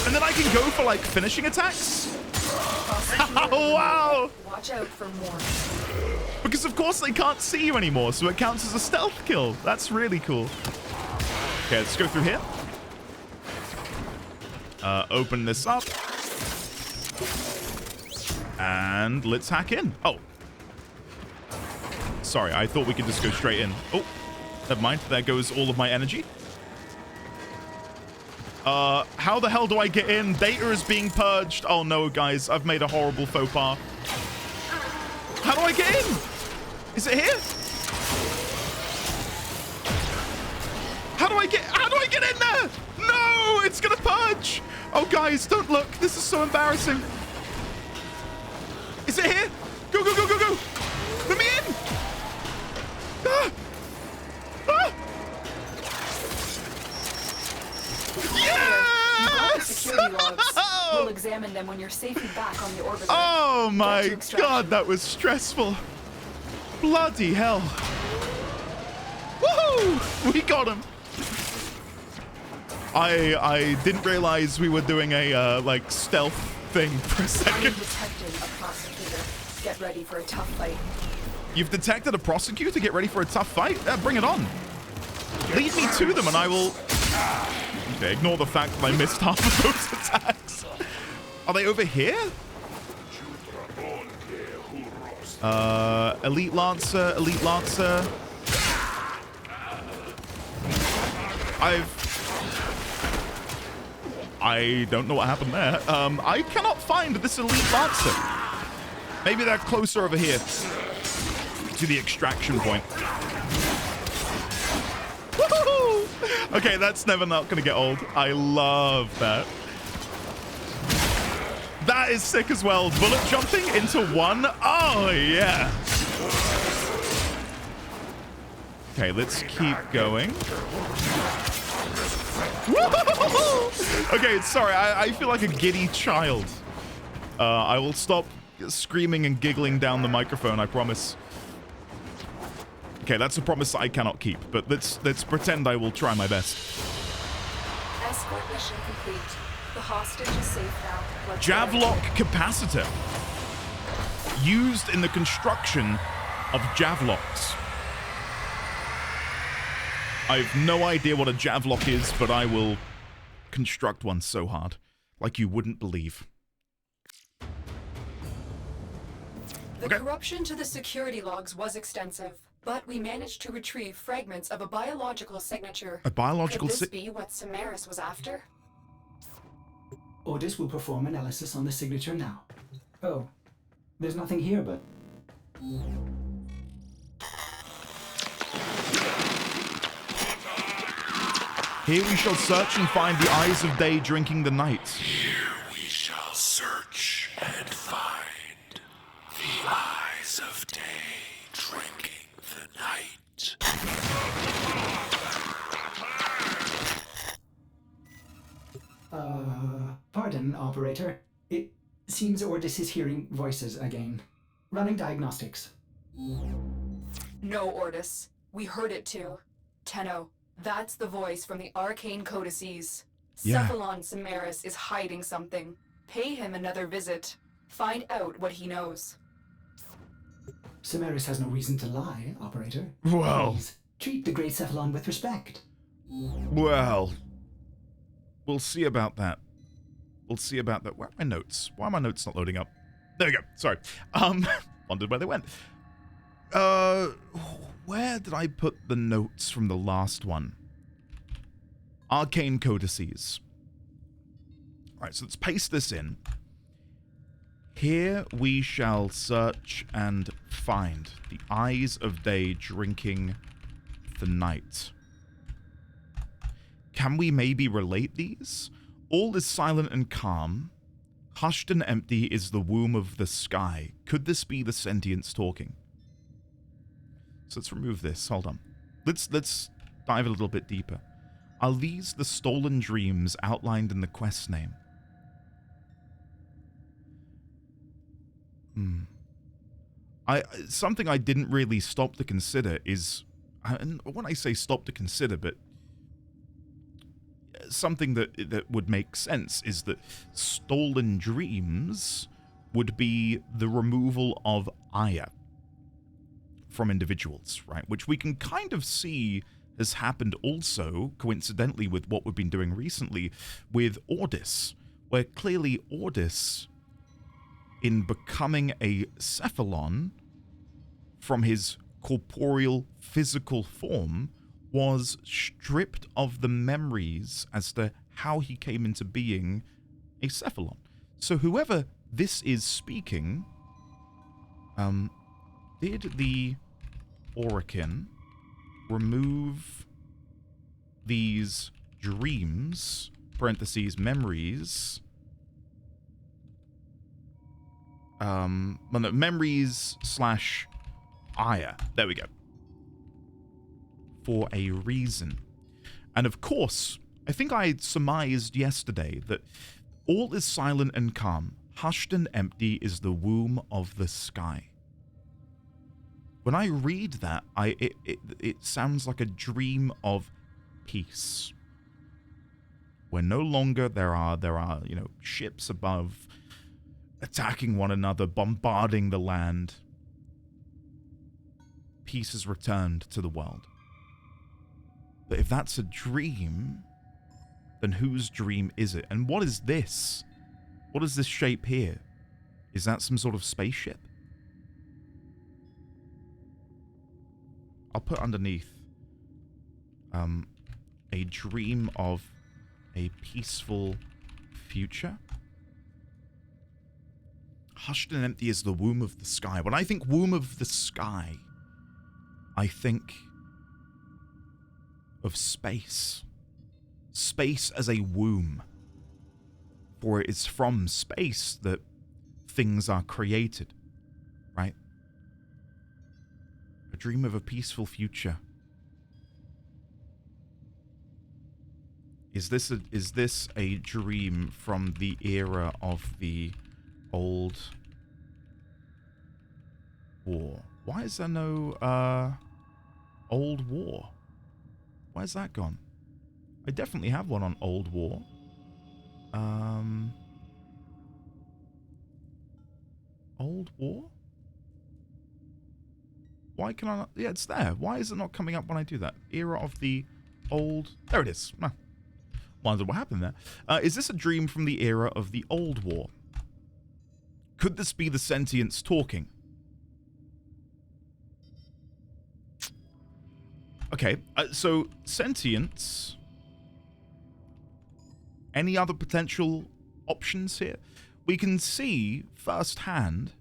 And then I can go for, like, finishing attacks. Oh, wow! Watch out for more. Because, of course, they can't see you anymore, so it counts as a stealth kill. That's really cool. Okay, let's go through here. Open this up. And let's hack in. Oh. Sorry, I thought we could just go straight in. Oh, never mind. There goes all of my energy. How the hell do I get in? Data is being purged. Oh no, guys. I've made a horrible faux pas. How do I get in? Is it here? How do I get in there? No, it's gonna purge. Oh, guys, don't look. This is so embarrassing. Is it here? Go, go, go, go, go. Let me in. Ah. Ah. Yes! Security logs. We'll examine them when you're safely back on the orbiter. Oh my god, that was stressful. Bloody hell. Woohoo! We got him. I didn't realize we were doing a like stealth thing for a second. I've detected a prosecutor. Get ready for a tough fight. You've detected a prosecutor? Get ready for a tough fight? Bring it on. Lead me to them and I will... Okay, ignore the fact that I missed half of those attacks. Are they over here? Elite Lancer, Elite Lancer. I don't know what happened there. I cannot find this Elite Lancer. Maybe they're closer over here to the extraction point. Woohoo! Okay, that's never not gonna get old. I love that. That is sick as well. Bullet jumping into one. Oh, yeah. Okay, let's keep going. Okay, sorry. I feel like a giddy child. I will stop screaming and giggling down the microphone, I promise. Okay, that's a promise that I cannot keep, but let's pretend I will try my best. Escort mission complete. The hostage is safe now. Let's Javlock capacitor. Used in the construction of Javlocks. I have no idea what a Javlock is, but I will construct one so hard. Like you wouldn't believe. The corruption to the security logs was extensive. but we managed to retrieve fragments of a biological signature. A biological Could this be what Samaris was after? Ordis will perform analysis on the signature now. Oh, there's nothing here but... Here we shall search and find the eyes of day drinking the night. Here we shall search and find the eyes of day drinking the night. Pardon, operator. It seems Ordis is hearing voices again. Running diagnostics. No, Ordis. We heard it too. Tenno, that's the voice from the arcane codices. Yeah. Cephalon Samaris is hiding something. Pay him another visit. Find out what he knows. Samaris has no reason to lie, operator. Well. Please, treat the great Cephalon with respect. Well, we'll see about that. We'll see about that. Where are my notes? Why are my notes not loading up? There we go. Sorry. Wondered where they went. Where did I put the notes from the last one? Arcane codices. Right, so let's paste this in. Here we shall search and find the eyes of day drinking the night. Can we maybe relate these? All is silent and calm. Hushed and empty is the womb of the sky. Could this be the sentience talking? So let's remove this. Hold on. Let's dive a little bit deeper. Are these the stolen dreams outlined in the quest name? Something I didn't really stop to consider is, and when I say stop to consider, but something that would make sense is that stolen dreams would be the removal of Aya from individuals, right? Which we can kind of see has happened also, coincidentally, with what we've been doing recently with Ordis, where clearly Ordis, in becoming a Cephalon from his corporeal physical form, was stripped of the memories as to how he came into being a Cephalon. So whoever this is speaking, did the Orokin remove these dreams, parentheses, memories, memories / Aya, there we go, for a reason. And of course, I think I surmised yesterday that all is silent and calm, hushed and empty is the womb of the sky. When I read that, it sounds like a dream of peace, where no longer there are ships above attacking one another, bombarding the land. Peace has returned to the world. But if that's a dream, then whose dream is it? And what is this? What is this shape here? Is that some sort of spaceship? I'll put underneath a dream of a peaceful future. Hushed and empty is the womb of the sky. When I think womb of the sky, I think of space. Space as a womb. For it is from space that things are created, right? A dream of a peaceful future. Is this a dream from the era of the old war? Why is there no old war? Where's that gone? I definitely have one on old war. Old war? Why can I not? Yeah, it's there. Why is it not coming up when I do that? Era of the old... There it is. Wondered what happened there. Is this a dream from the era of the old war? Could this be the sentience talking? Okay, so sentience. Any other potential options here? We can see firsthand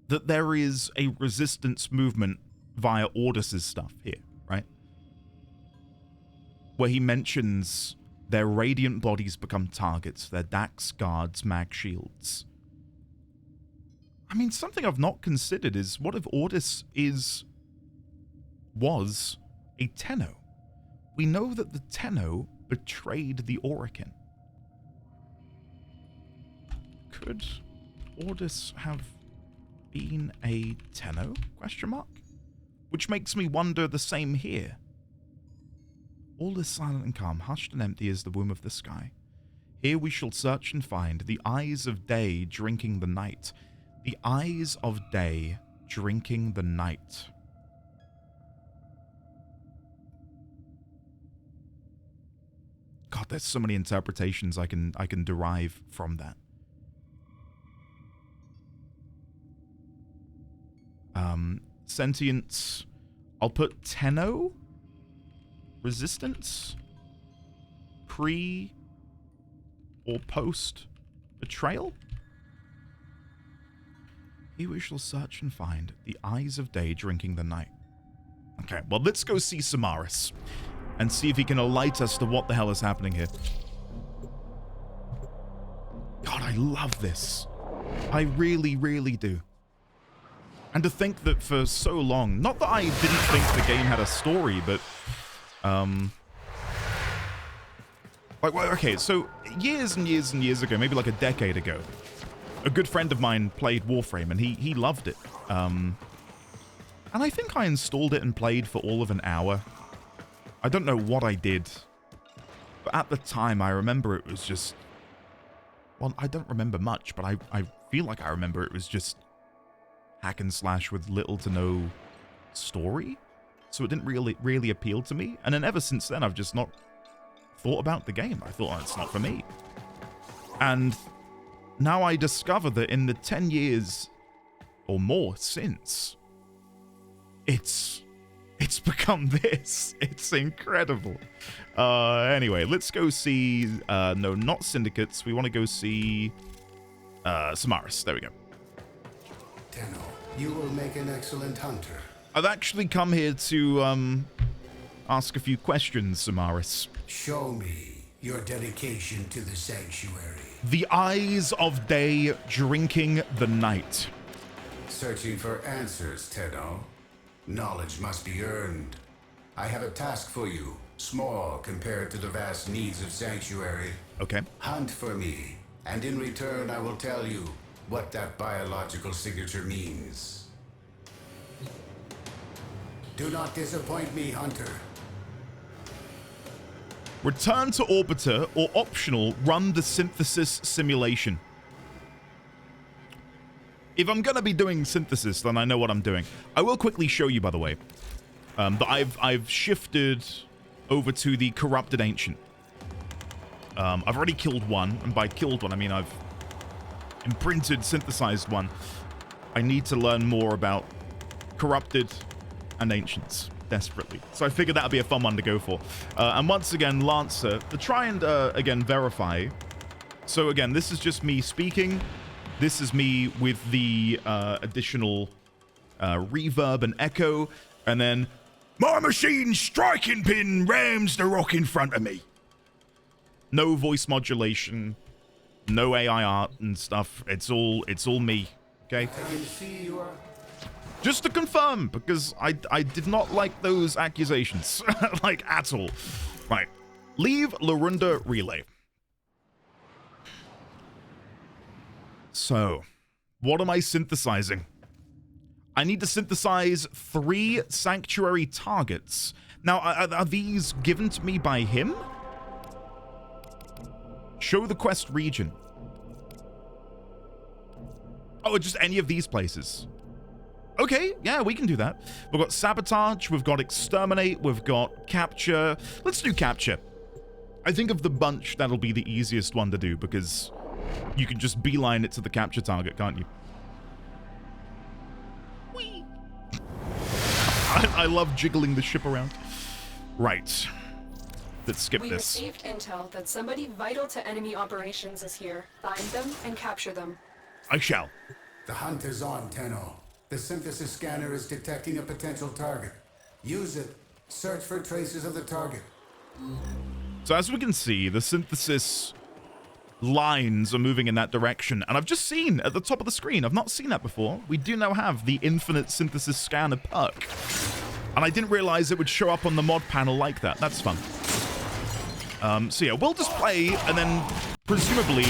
that there is a resistance movement via Ordis' stuff here, right? Where he mentions their radiant bodies become targets, their Dax guards, mag shields. I mean, something I've not considered is what if Ordis was a Tenno? We know that the Tenno betrayed the Orokin. Could Ordis have been a Tenno? Question mark? Which makes me wonder the same here. All is silent and calm, hushed and empty as the womb of the sky. Here we shall search and find the eyes of day drinking the night. The eyes of day drinking the night. God, there's so many interpretations I can derive from that. Sentience. I'll put Tenno. Resistance. Pre or post betrayal. Here we shall search and find the eyes of day drinking the night. Okay, well, let's go see Samaras and see if he can enlighten us to what the hell is happening here. God, I love this. I really, really do. And to think that for so long, not that I didn't think the game had a story, but, like, well, okay, so years and years and years ago, maybe like a decade ago, a good friend of mine played Warframe, and he loved it. And I think I installed it and played for all of an hour. I don't know what I did, but at the time, I remember it was just, well, I don't remember much, but I feel like I remember it was just hack and slash with little to no story, so it didn't really appeal to me. And then ever since then, I've just not thought about the game. I thought, oh, it's not for me. And now I discover that in the 10 years or more since, it's become this. It's incredible. Anyway, let's go see, no, not syndicates. We want to go see Samaras. There we go. Tenno, you will make an excellent hunter. I've actually come here to ask a few questions, Samaras. Show me your dedication to the sanctuary. The eyes of day drinking the night. Searching for answers, Tenno. Knowledge must be earned. I have a task for you, small compared to the vast needs of sanctuary. Okay. Hunt for me, and in return I will tell you what that biological signature means. Do not disappoint me, Hunter. Return to Orbiter, or optional, run the synthesis simulation. If I'm gonna be doing synthesis, then I know what I'm doing. I will quickly show you, by the way, that I've shifted over to the Corrupted Ancient. I've already killed one, and by killed one, I mean I've imprinted, synthesized one. I need to learn more about Corrupted and Ancients desperately. So I figured that would be a fun one to go for. And once again, Lancer, to try and, again, verify. So again, this is just me speaking. This is me with the additional reverb and echo. And then, my machine's striking pin rams the rock in front of me. No voice modulation. No AI art and stuff. It's all me. Okay? Just to confirm, because I did not like those accusations. Like, at all. Right. Leave Larunda Relay. So, what am I synthesizing? I need to synthesize 3 sanctuary targets. Now, are these given to me by him? Show the quest region. Oh, just any of these places. Okay, yeah, we can do that. We've got Sabotage, we've got Exterminate, we've got Capture. Let's do Capture. I think of the bunch, that'll be the easiest one to do, because you can just beeline it to the capture target, can't you? Whee! I love jiggling the ship around. Right. Let's skip We this. received intel that somebody vital to enemy operations is here. Find them and capture them. I shall. The hunt is on, Tenno. The synthesis scanner is detecting a potential target. Use it. Search for traces of the target. So as we can see, the synthesis lines are moving in that direction. And I've just seen at the top of the screen, I've not seen that before. We do now have the infinite synthesis scanner perk. And I didn't realize it would show up on the mod panel like that. That's fun. So yeah, we'll just play, and then presumably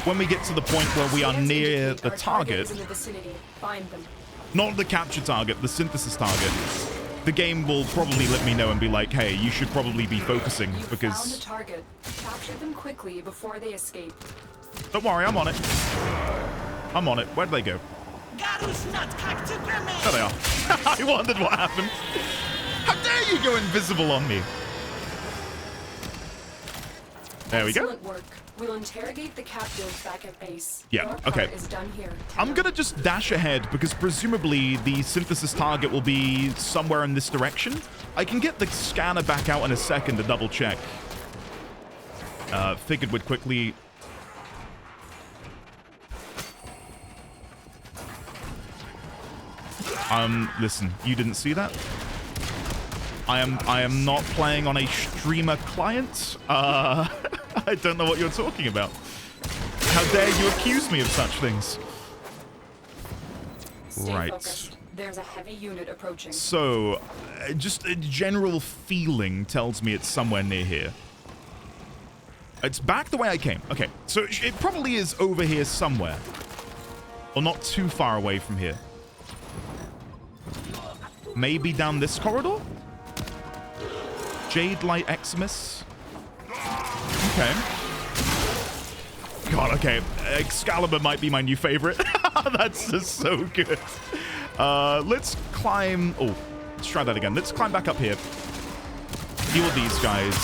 when we get to the point where we are near the target, not the capture target, the synthesis target, the game will probably let me know and be like, hey, you should probably be focusing because... Found the target. Capture them quickly before they escape. Don't worry, I'm on it. I'm on it. Where'd they go? There they are. I wondered what happened. How dare you go invisible on me? There we go. Excellent work. We'll interrogate the captive back at base. Yeah, Your okay. part is done here. I'm gonna just dash ahead because presumably the synthesis target will be somewhere in this direction. I can get the scanner back out in a second to double check. Figured we'd quickly... Listen, you didn't see that? I am not playing on a streamer client. I don't know what you're talking about. How dare you accuse me of such things? Stay Right. focused. There's a heavy unit approaching. So, just a general feeling tells me it's somewhere near here. It's back the way I came. Okay, so it probably is over here somewhere. Or not too far away from here. Maybe down this corridor? Jade Light Eximus. Okay. God, okay. Excalibur might be my new favorite. That's just so good. Let's climb... Oh, let's try that again. Let's climb back up here. Deal with these guys.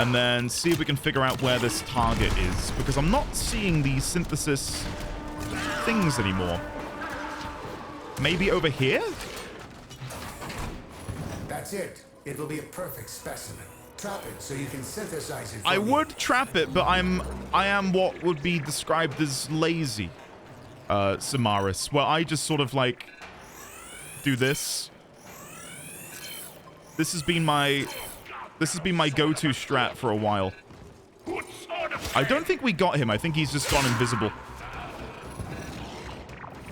And then see if we can figure out where this target is. Because I'm not seeing these synthesis things anymore. Maybe over here? That's it. It will be a perfect specimen. Trap it so you can synthesize it. I would trap it, but I am what would be described as lazy, Samaris, where I just sort of like do this. This has been my go-to strat for a while. I don't think we got him. I think he's just gone invisible.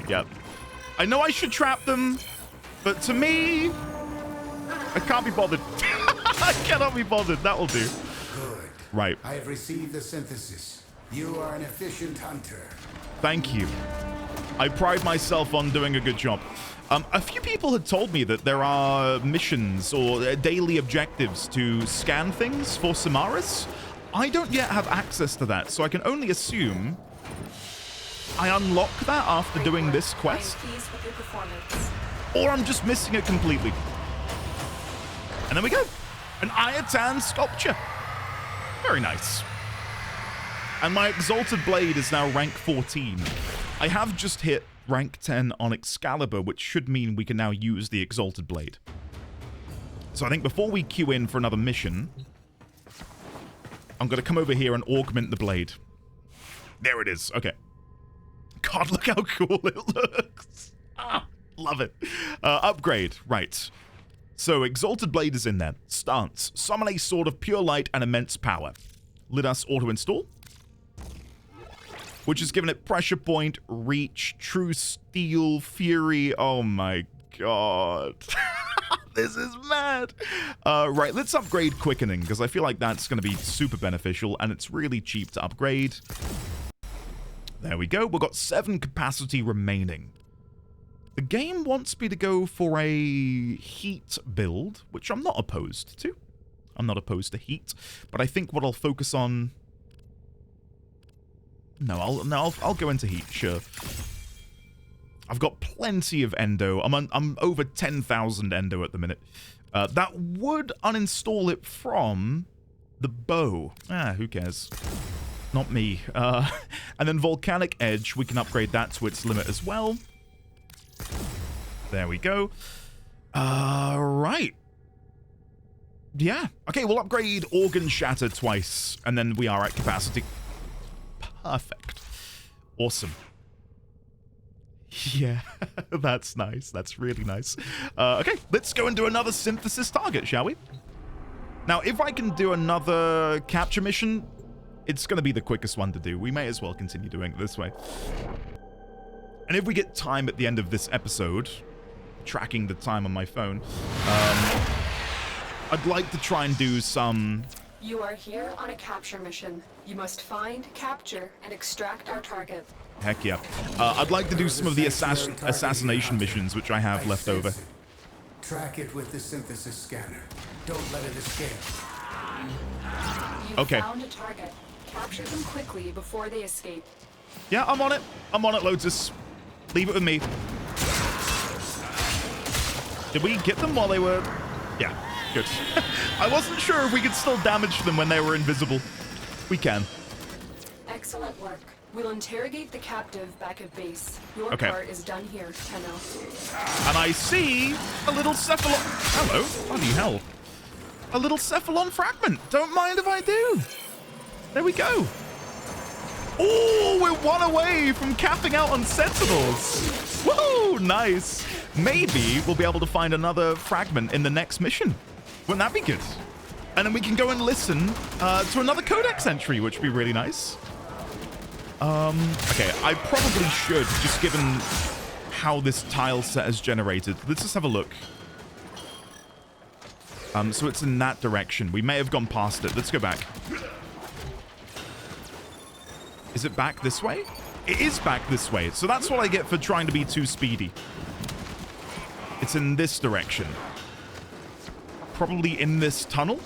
Yep. I know I should trap them, but to me, I can't be bothered. I cannot be bothered. That will do. Good. Right. I have received the synthesis. You are an efficient hunter. Thank you. I pride myself on doing a good job. A few people had told me that there are missions or daily objectives to scan things for Samaris. I don't yet have access to that, so I can only assume I unlock that after doing this quest. I am pleased with your performance. Or I'm just missing it completely. And there we go. An Ayatan sculpture. Very nice. And my Exalted Blade is now rank 14. I have just hit rank 10 on Excalibur, which should mean we can now use the Exalted Blade. So I think before we queue in for another mission, I'm going to come over here and augment the blade. There it is. Okay. God, look how cool it looks. Ah, love it. Upgrade. Right. So, Exalted Blade is in there. Stance. Summon a sword of pure light and immense power. Let us auto-install. Which has given it pressure point, reach, true steel, fury. Oh my god. This is mad. Right, let's upgrade quickening, because I feel like that's going to be super beneficial, and it's really cheap to upgrade. There we go. We've got 7 capacity remaining. The game wants me to go for a heat build, which I'm not opposed to. I'm not opposed to heat, but I think what I'll focus on... No, I'll go into heat, sure. I've got plenty of endo. I'm over 10,000 endo at the minute. That would uninstall it from the bow. Who cares? Not me. And then Volcanic Edge, we can upgrade that to its limit as well. There we go. Right. Yeah. Okay, we'll upgrade Organ Shatter twice, and then we are at capacity. Perfect. Awesome. Yeah, that's nice. That's really nice. Okay, let's go and do another synthesis target, shall we? Now, if I can do another capture mission, it's going to be the quickest one to do. We may as well continue doing it this way. And if we get time at the end of this episode, tracking the time on my phone, I'd like to try and do some... You are here on a capture mission. You must find, capture, and extract our target. Heck yeah. I'd like to do some of the assassination missions, which I have left over. Track it with the synthesis scanner. Don't let it escape. You found a target. Capture them quickly before they escape. Yeah, I'm on it. I'm on it, Lotus. Leave it with me. Did we get them while they were... Yeah, good. I wasn't sure if we could still damage them when they were invisible. We can. Excellent work. We'll interrogate the captive back at base. Your part is done here, Tenno. And I see a little cephalon... Hello. Bloody hell. A little cephalon fragment. Don't mind if I do. There we go. Oh, we're one away from capping out on Sentinels. Woo, nice. Maybe we'll be able to find another fragment in the next mission. Wouldn't that be good? And then we can go and listen to another codex entry, which would be really nice. Okay, I probably should, just given how this tile set is generated. Let's just have a look. So it's in that direction. We may have gone past it. Let's go back. Is it back this way? It is back this way. So that's what I get for trying to be too speedy. It's in this direction. Probably in this tunnel?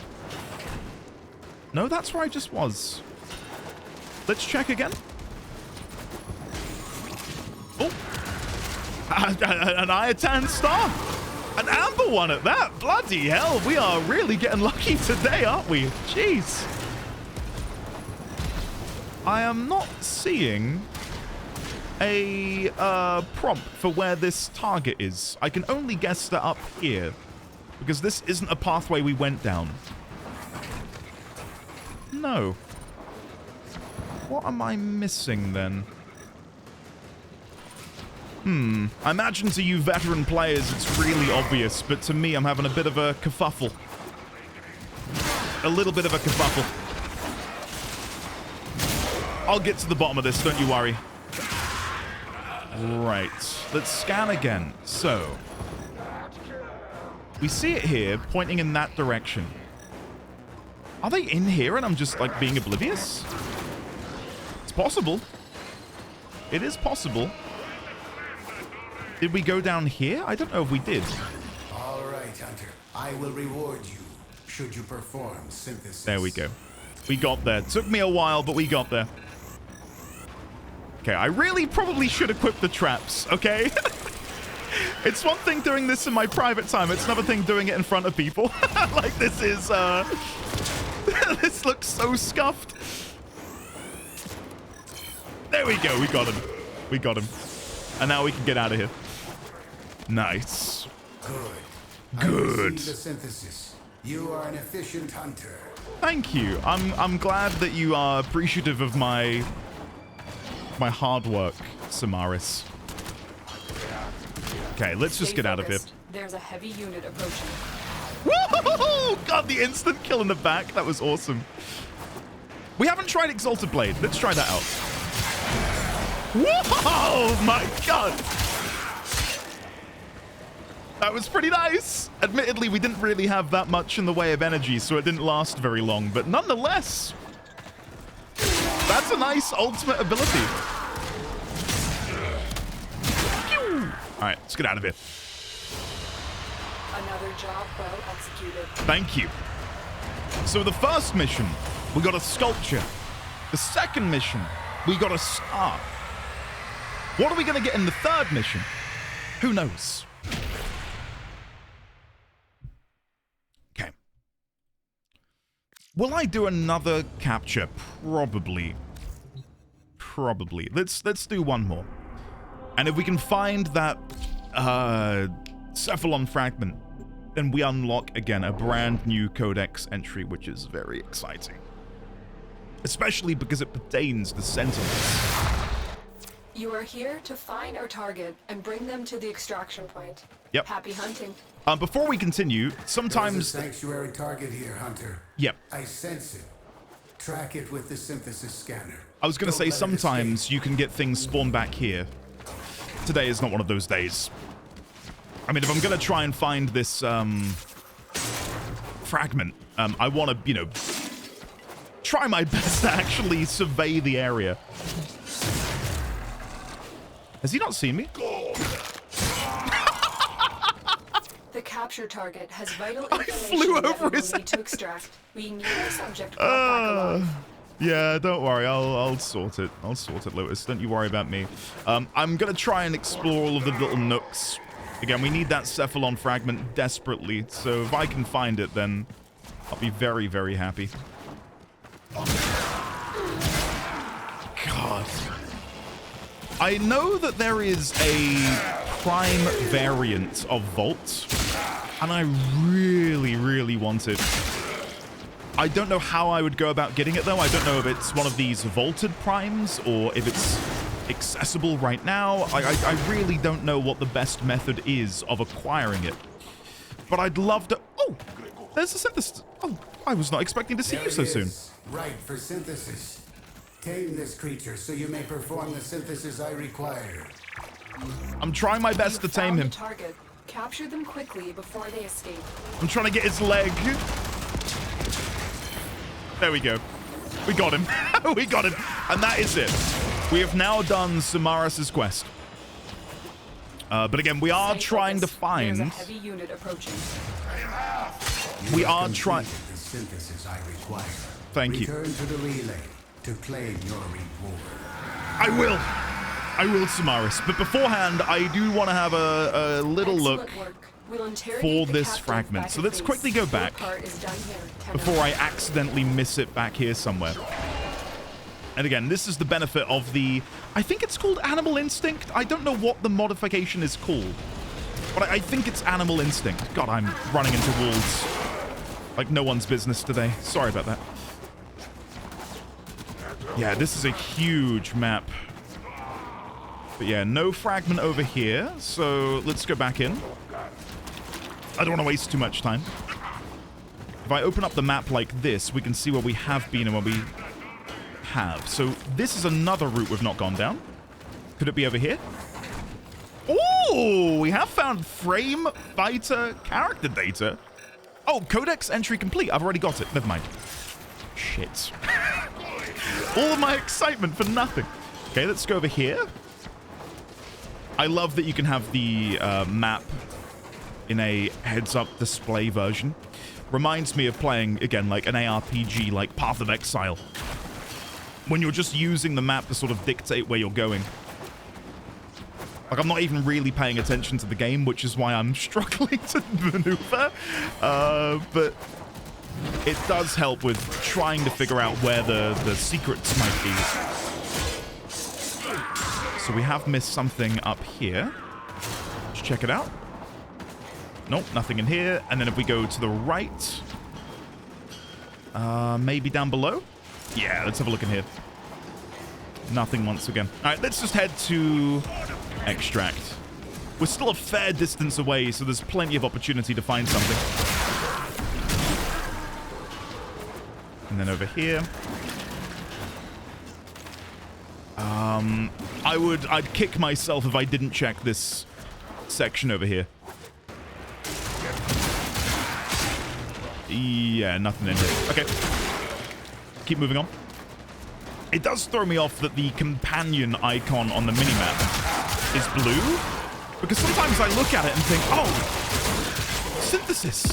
No, that's where I just was. Let's check again. Oh. An Iatan star. An amber one at that. Bloody hell. We are really getting lucky today, aren't we? Jeez. I am not seeing a prompt for where this target is. I can only guess that up here, because this isn't a pathway we went down. No. What am I missing then? I imagine to you veteran players it's really obvious, but to me I'm having a bit of a kerfuffle. A little bit of a kerfuffle. I'll get to the bottom of this, don't you worry. Right, let's scan again. So, we see it here, pointing in that direction. Are they in here and I'm just, like, being oblivious? It's possible. It is possible. Did we go down here? I don't know if we did. All right, Hunter. I will reward you should you perform synthesis. There we go. We got there. Took me a while, but we got there. Okay, I really probably should equip the traps, okay? It's one thing doing this in my private time. It's another thing doing it in front of people. Like, this is, this looks so scuffed. There we go. We got him. We got him. And now we can get out of here. Nice. Good. Good. I see the synthesis. You are an efficient hunter. Thank you. I'm glad that you are appreciative of my hard work, Samaris. Okay, let's just get out of here. There's a heavy unit approaching. Woo! God, the instant kill in the back. That was awesome. We haven't tried Exalted Blade. Let's try that out. Whoa! My God! That was pretty nice. Admittedly, we didn't really have that much in the way of energy, so it didn't last very long. But nonetheless, that's a nice ultimate ability. All right, let's get out of here. Another job well executed. Thank you. So the first mission, we got a sculpture. The second mission, we got a star. What are we going to get in the third mission? Who knows? Okay. Will I do another capture? Probably. Probably. Let's do one more. And if we can find that Cephalon fragment, then we unlock again a brand new codex entry, which is very exciting. Especially because it pertains to Sentinels. You are here to find our target and bring them to the extraction point. Yep. Happy hunting. Before we continue, sometimes... There's a sanctuary target here, Hunter. Yep. I sense it. Track it with the synthesis scanner. I was going to say, Don't let it sometimes escape. you can get things spawn back here. Today is not one of those days. I mean, if I'm going to try and find this fragment, I want to, you know, try my best to actually survey the area. Has he not seen me? The capture target has vital I information flew that we over will his need to extract. We need our subject brought back alive. Yeah, don't worry. I'll sort it. I'll sort it, Lotus. Don't you worry about me. I'm going to try and explore all of the little nooks. Again, we need that Cephalon fragment desperately. So if I can find it, then I'll be very, very happy. God. I know that there is a prime variant of Vault, and I really, really want it. I don't know how I would go about getting it, though. I don't know if it's one of these vaulted primes or if it's accessible right now. I really don't know what the best method is of acquiring it. But I'd love to... Oh, there's a synthesis. Oh, I was not expecting to see you so soon. Right for synthesis. Tame this creature so you may perform the synthesis I require. I'm trying my best to tame him. Target. Capture them quickly before they escape. I'm trying to get his leg. There we go. We got him. We got him. And that is it. We have now done Samaras' quest. But again, we are trying to find... There's a heavy unit approaching. We are trying... The synthesis I require. Thank you. Return to the relay to claim your reward. I will. I will, Samaras. But beforehand, I do want to have a little look for this fragment. So let's quickly go back before I accidentally miss it back here somewhere. And again, this is the benefit of the... I think it's called Animal Instinct. I don't know what the modification is called. But I think it's Animal Instinct. God, I'm running into walls like no one's business today. Sorry about that. Yeah, this is a huge map. But yeah, no fragment over here. So let's go back in. I don't want to waste too much time. If I open up the map like this, we can see where we have been and where we have. So this is another route we've not gone down. Could it be over here? Oh, we have found frame fighter character data. Oh, codex entry complete. I've already got it. Never mind. Shit. All of my excitement for nothing. Okay, let's go over here. I love that you can have the map in a heads-up display version. Reminds me of playing, again, like an ARPG like Path of Exile, when you're just using the map to sort of dictate where you're going. Like, I'm not even really paying attention to the game, which is why I'm struggling to maneuver. But it does help with trying to figure out where the secrets might be. So we have missed something up here. Let's check it out. Nope, nothing in here. And then if we go to the right, maybe down below? Yeah, let's have a look in here. Nothing once again. All right, let's just head to extract. We're still a fair distance away, so there's plenty of opportunity to find something. And then over here. I'd kick myself if I didn't check this section over here. Yeah, nothing in here. Okay. Keep moving on. It does throw me off that the companion icon on the minimap is blue, because sometimes I look at it and think, oh, synthesis.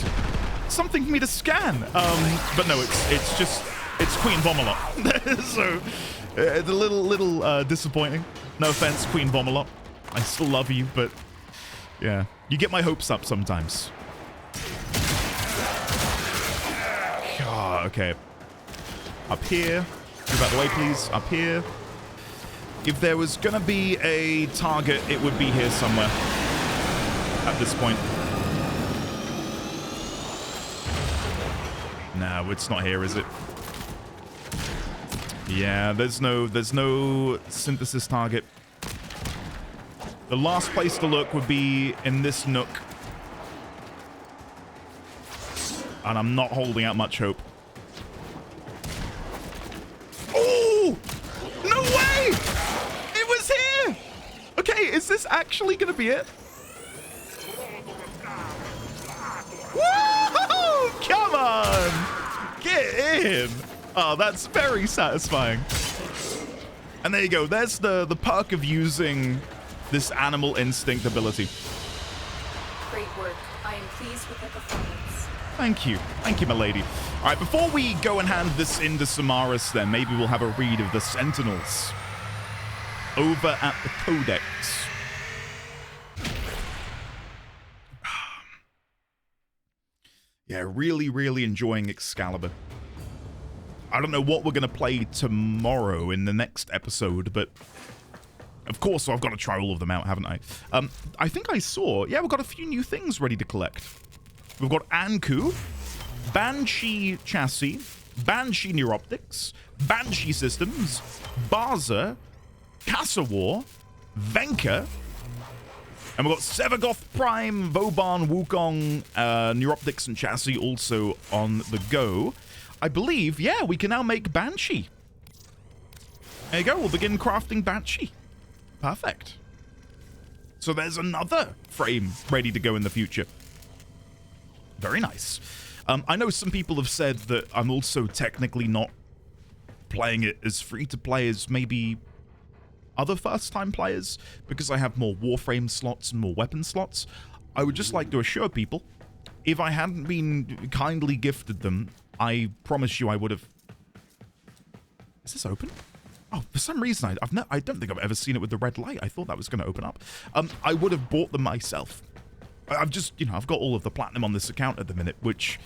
Something for me to scan. But no, it's Queen Vomalot. So it's a little disappointing. No offense, Queen Vomalot. I still love you, but yeah, you get my hopes up sometimes. Okay. Up here. Move out the way, please. Up here. If there was gonna be a target, it would be here somewhere. at this point. No, it's not here, is it? Yeah, there's no synthesis target. The last place to look would be in this nook. And I'm not holding out much hope. Oh! No way! It was here! Okay, is this actually gonna be it? Woo! Come on! Get in! Oh, that's very satisfying. And there you go. There's the perk of using this animal instinct ability. Great work. I am pleased with the performance. Thank you. Thank you, my lady. All right, before we go and hand this into Samaris, then, maybe we'll have a read of the Sentinels over at the Codex. Yeah, really, really enjoying Excalibur. I don't know what we're going to play tomorrow in the next episode, but of course I've got to try all of them out, haven't I? I think I saw, yeah, we've got a few new things ready to collect. We've got Anku, Banshee Chassis, Banshee Neuroptics, Banshee Systems, Baza, Kasawar, Venka, and we've got Sevagoth Prime, Vauban, Wukong, Neuroptics and Chassis also on the go. I believe, yeah, we can now make Banshee. There you go, we'll begin crafting Banshee. Perfect. So there's another frame ready to go in the future. Very nice. I know some people have said that I'm also technically not playing it as free to play as maybe other first-time players because I have more Warframe slots and more weapon slots. I would just like to assure people, if I hadn't been kindly gifted them, I promise you I would have... Is this open? Oh, for some reason, I don't think I've ever seen it with the red light. I thought that was going to open up. I would have bought them myself. I've just, I've got all of the platinum on this account at the minute, which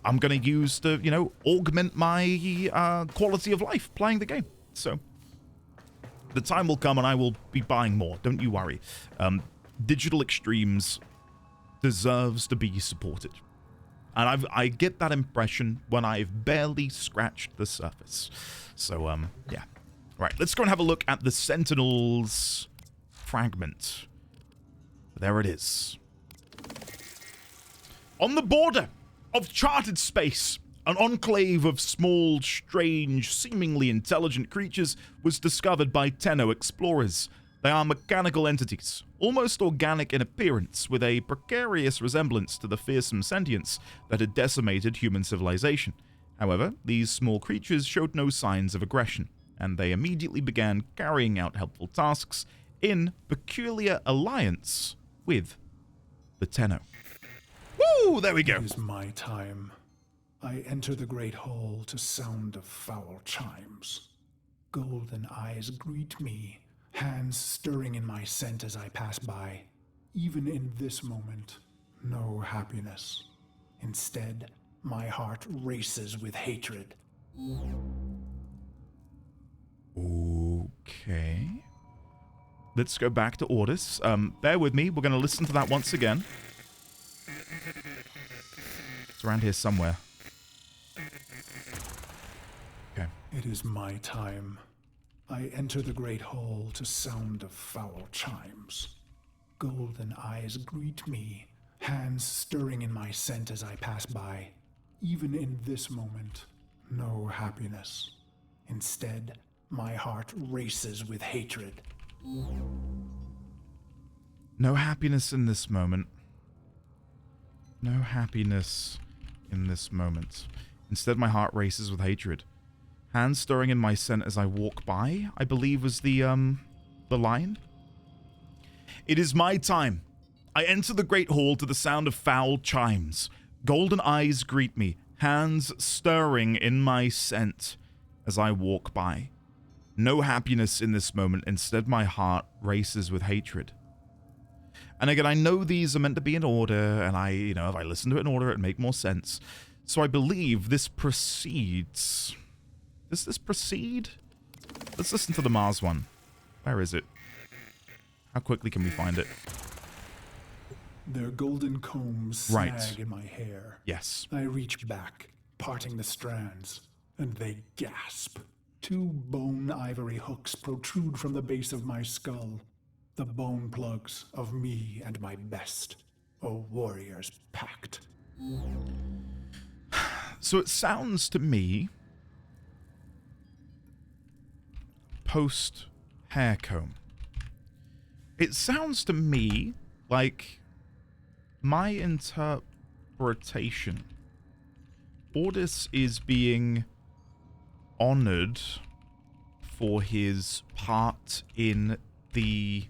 I'm going to use to, augment my quality of life playing the game. So the time will come and I will be buying more. Don't you worry. Digital Extremes deserves to be supported. And I get that impression when I've barely scratched the surface. So, yeah. Right, let's go and have a look at the Sentinels fragment. There it is. On the border of charted space, an enclave of small, strange, seemingly intelligent creatures was discovered by Tenno explorers. They are mechanical entities, almost organic in appearance, with a precarious resemblance to the fearsome sentience that had decimated human civilization. However, these small creatures showed no signs of aggression, and they immediately began carrying out helpful tasks in peculiar alliance with the Tenno. Woo! There we go. It is my time. I enter the great hall to sound of foul chimes. Golden eyes greet me, hands stirring in my scent as I pass by. Even in this moment, no happiness. Instead, my heart races with hatred. Okay. Let's go back to Ordis. Bear with me. We're going to listen to that once again. It's around here somewhere. Okay. It is my time. I enter the great hall to sound of foul chimes. Golden eyes greet me, hands stirring in my scent as I pass by. Even in this moment, no happiness. Instead, my heart races with hatred. No happiness in this moment. No happiness in this moment. Instead, my heart races with hatred. Hands stirring in my scent as I walk by, I believe was the line. It is my time. I enter the great hall to the sound of foul chimes. Golden eyes greet me, hands stirring in my scent as I walk by. No happiness in this moment. Instead, my heart races with hatred. And again, I know these are meant to be in order, and if I listen to it in order, it'd make more sense. So I believe this proceeds... Does this proceed? Let's listen to the Mars one. Where is it? How quickly can we find it? Their golden combs Right. snag in my hair. Yes. I reach back, parting the strands, and they gasp. 2 bone ivory hooks protrude from the base of my skull. The bone plugs of me and my best. A warrior's pact. So it sounds to me, post hair comb, it sounds to me like my interpretation, Ordis is being honored for his part in the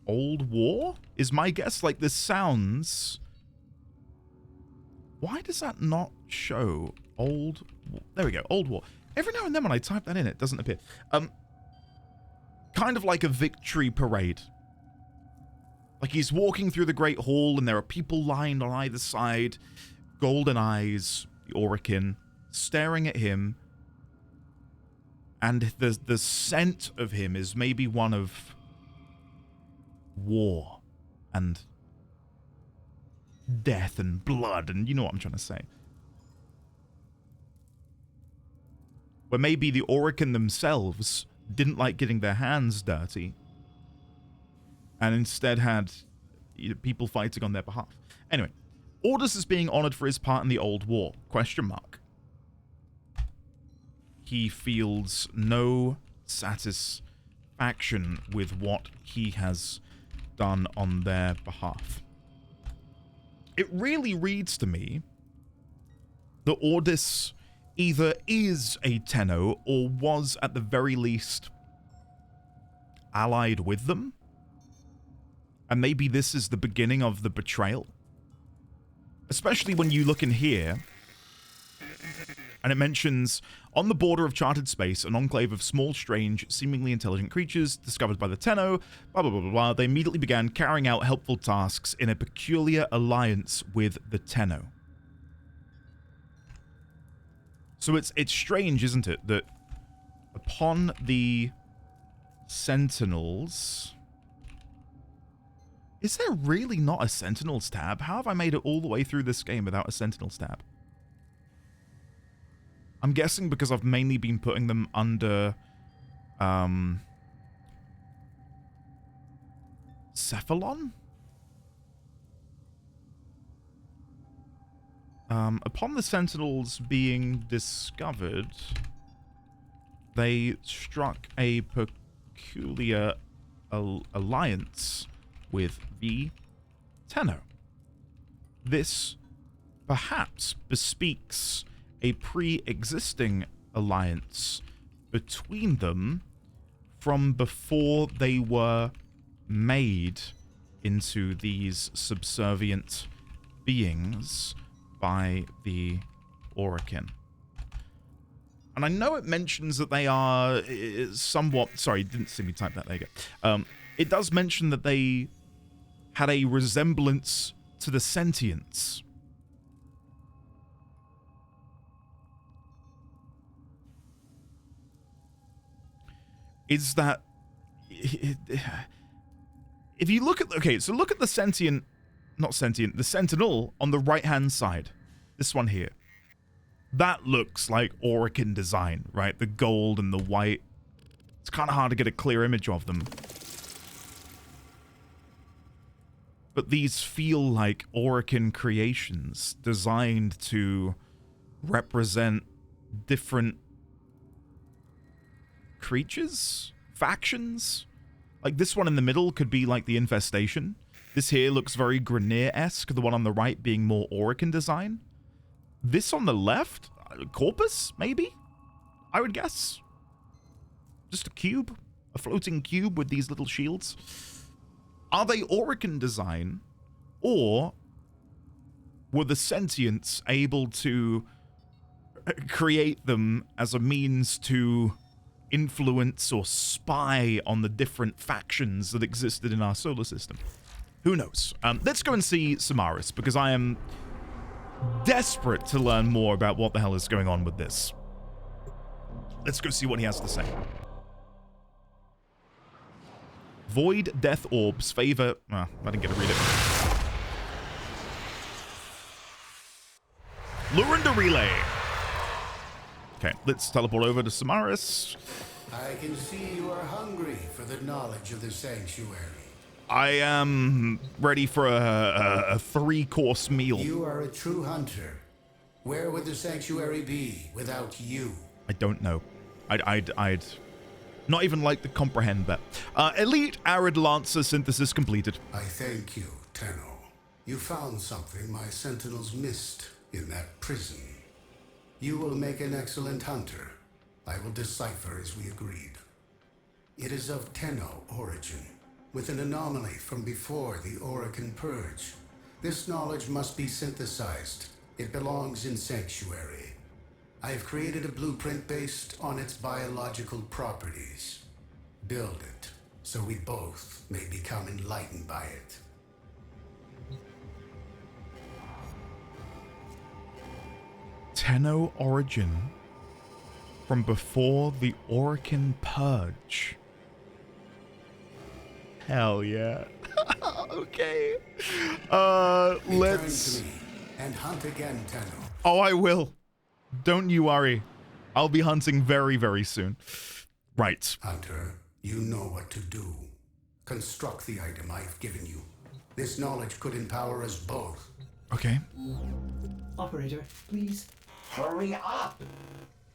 Old War, is my guess. Like, this sounds... Why does that not show Old War? There we go, Old War. Every now and then when I type that in, it doesn't appear. Kind of like a victory parade. Like, he's walking through the Great Hall and there are people lined on either side. Golden eyes, the Orokin, staring at him. And the scent of him is maybe one of war and death and blood, and you know what I'm trying to say. Where maybe the Orokin themselves didn't like getting their hands dirty and instead had people fighting on their behalf. Anyway, Ordis is being honored for his part in the Old War, question mark. He feels no satisfaction with what he has done on their behalf. It really reads to me that Ordis either is a Tenno or was at the very least allied with them. And maybe this is the beginning of the betrayal. Especially when you look in here and it mentions, on the border of charted space, an enclave of small, strange, seemingly intelligent creatures discovered by the Tenno, blah, blah, blah, blah, blah. They immediately began carrying out helpful tasks in a peculiar alliance with the Tenno. So it's strange, isn't it, that upon the Sentinels... Is there really not a Sentinels tab? How have I made it all the way through this game without a Sentinels tab? I'm guessing because I've mainly been putting them under Cephalon? Upon the Sentinels being discovered, they struck a peculiar alliance with the Tenno. This perhaps bespeaks a pre-existing alliance between them from before they were made into these subservient beings by the Orokin. And I know it mentions that they are somewhat... Sorry, didn't see me type that. There you go. It does mention that they had a resemblance to the sentients. Is that... If you look at... Okay, so look at the sentient... Not sentient, the sentinel on the right-hand side. This one here. That looks like Orokin design, right? The gold and the white. It's kind of hard to get a clear image of them. But these feel like Orokin creations designed to represent different creatures? Factions? Like this one in the middle could be like the Infestation. This here looks very Grineer-esque, the one on the right being more Orokin design. This on the left? Corpus, maybe? I would guess. Just a cube? A floating cube with these little shields? Are they Orokin design? Or were the sentients able to create them as a means to influence or spy on the different factions that existed in our solar system? Who knows? Let's go and see Samaras, because I am desperate to learn more about what the hell is going on with this. Let's go see what he has to say. Void Death Orbs favor... I didn't get to read it. Lurenda Relay. Okay, let's teleport over to Samaris. I can see you are hungry for the knowledge of the sanctuary. I am ready for a 3-course meal. You are a true hunter. Where would the sanctuary be without you? I don't know. I'd not even like to comprehend that. Elite Arid Lancer synthesis completed. I thank you, Tenno. You found something my sentinels missed in that prison. You will make an excellent hunter. I will decipher as we agreed. It is of Tenno origin, with an anomaly from before the Orokin Purge. This knowledge must be synthesized. It belongs in Sanctuary. I have created a blueprint based on its biological properties. Build it, so we both may become enlightened by it. Tenno origin from before the Orokin Purge. Hell yeah. Okay. Let's... Return to me and hunt again, Tenno. Oh, I will. Don't you worry. I'll be hunting very, very soon. Right. Hunter, you know what to do. Construct the item I've given you. This knowledge could empower us both. Okay. Operator, please hurry up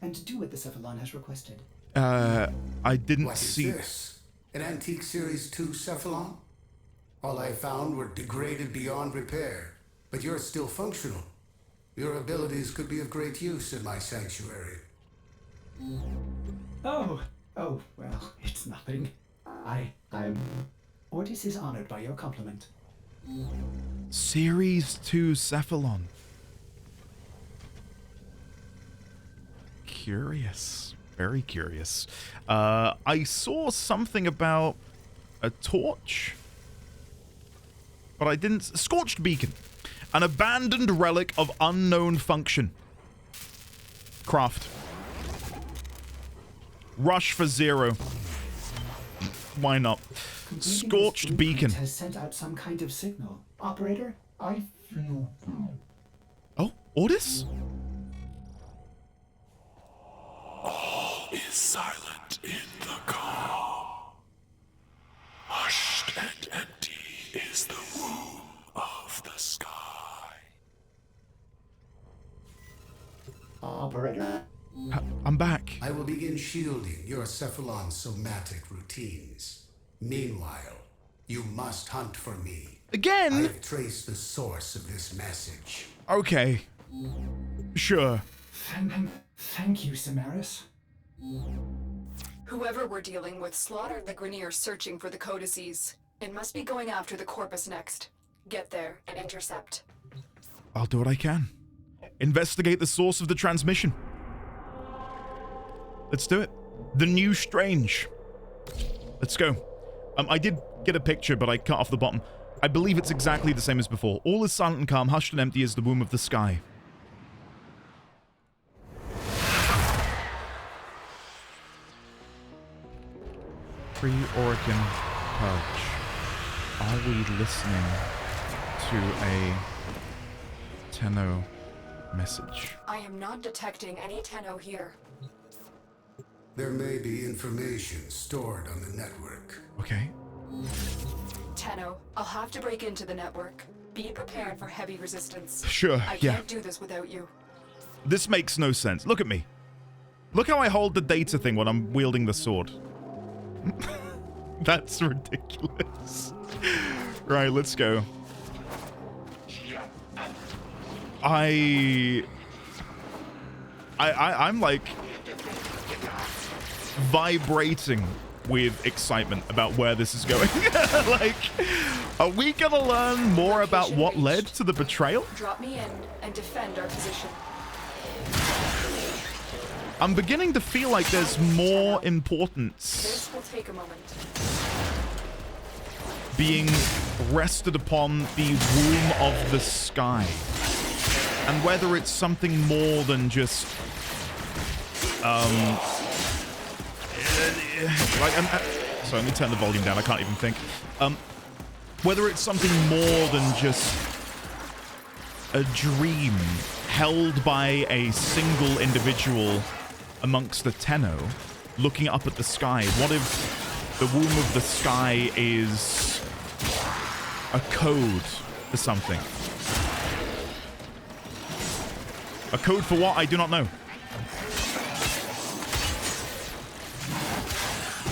and do what the Cephalon has requested. I didn't What is see... this? An Antique Series 2 Cephalon? All I found were degraded beyond repair, but you're still functional. Your abilities could be of great use in my sanctuary. Oh, well, it's nothing. I'm... Ordis is honored by your compliment. Series 2 Cephalon. Curious. Very curious. I saw something about a torch, but I didn't... Scorched Beacon. An abandoned relic of unknown function. Craft. Rush for 0. Why not? Scorched Beacon. Has sent out some kind of signal. Operator, I feel... Oh, Ordis? All is silent in the calm. Hushed and empty is the womb of the sky. Operator? I'm back. I will begin shielding your Cephalon somatic routines. Meanwhile, you must hunt for me. I Again? have traced the source of this message. Okay. Sure. Thank you, Samaris. Whoever we're dealing with slaughtered the Grineer searching for the codices. It must be going after the corpus next. Get there and intercept. I'll do what I can. Investigate the source of the transmission. Let's do it. The new Strange. Let's go. I did get a picture, but I cut off the bottom. I believe it's exactly the same as before. All is silent and calm, hushed and empty as the womb of the sky. Pre-Orokin Purge. Are we listening to a Tenno message? I am not detecting any Tenno here. There may be information stored on the network. Okay. Tenno, I'll have to break into the network. Be prepared for heavy resistance. Sure, I yeah. can't do this without you. This makes no sense. Look at me. Look how I hold the data thing when I'm wielding the sword. That's ridiculous. Right, let's go. I'm like vibrating with excitement about where this is going. Like, are we gonna learn more about what led to the betrayal? Drop me in and defend our position. I'm beginning to feel like there's more importance This will take a moment. being rested upon the womb of the sky. And whether it's something more than just so let me turn the volume down. I can't even think. Whether it's something more than just a dream held by a single individual amongst the Tenno, looking up at the sky? What if the womb of the sky is a code for something? A code for what? I do not know.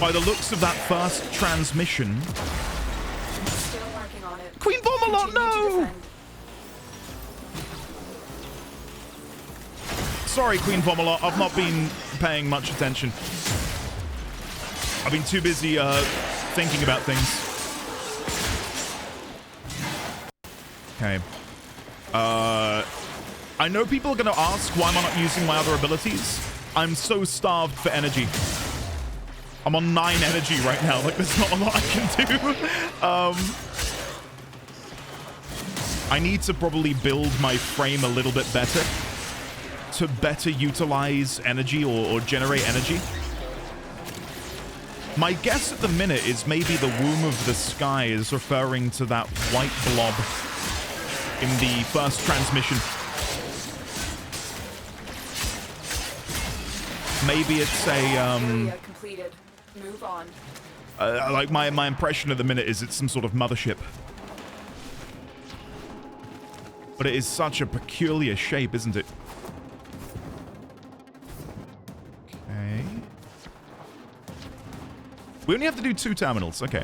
By the looks of that first transmission... Still working on it. Queen Vomalot, no! Sorry, Queen Vomalot, I've not been paying much attention. I've been too busy thinking about things. Okay. I know people are going to ask why am I not using my other abilities. I'm so starved for energy. I'm on 9 energy right now. Like, there's not a lot I can do. I need to probably build my frame a little bit better to better utilize energy or generate energy. My guess at the minute is maybe the womb of the sky is referring to that white blob in the first transmission. Maybe it's a Area completed. Move on. like my impression at the minute is it's some sort of mothership. But it is such a peculiar shape, isn't it? Okay. We only have to do 2 terminals. Okay.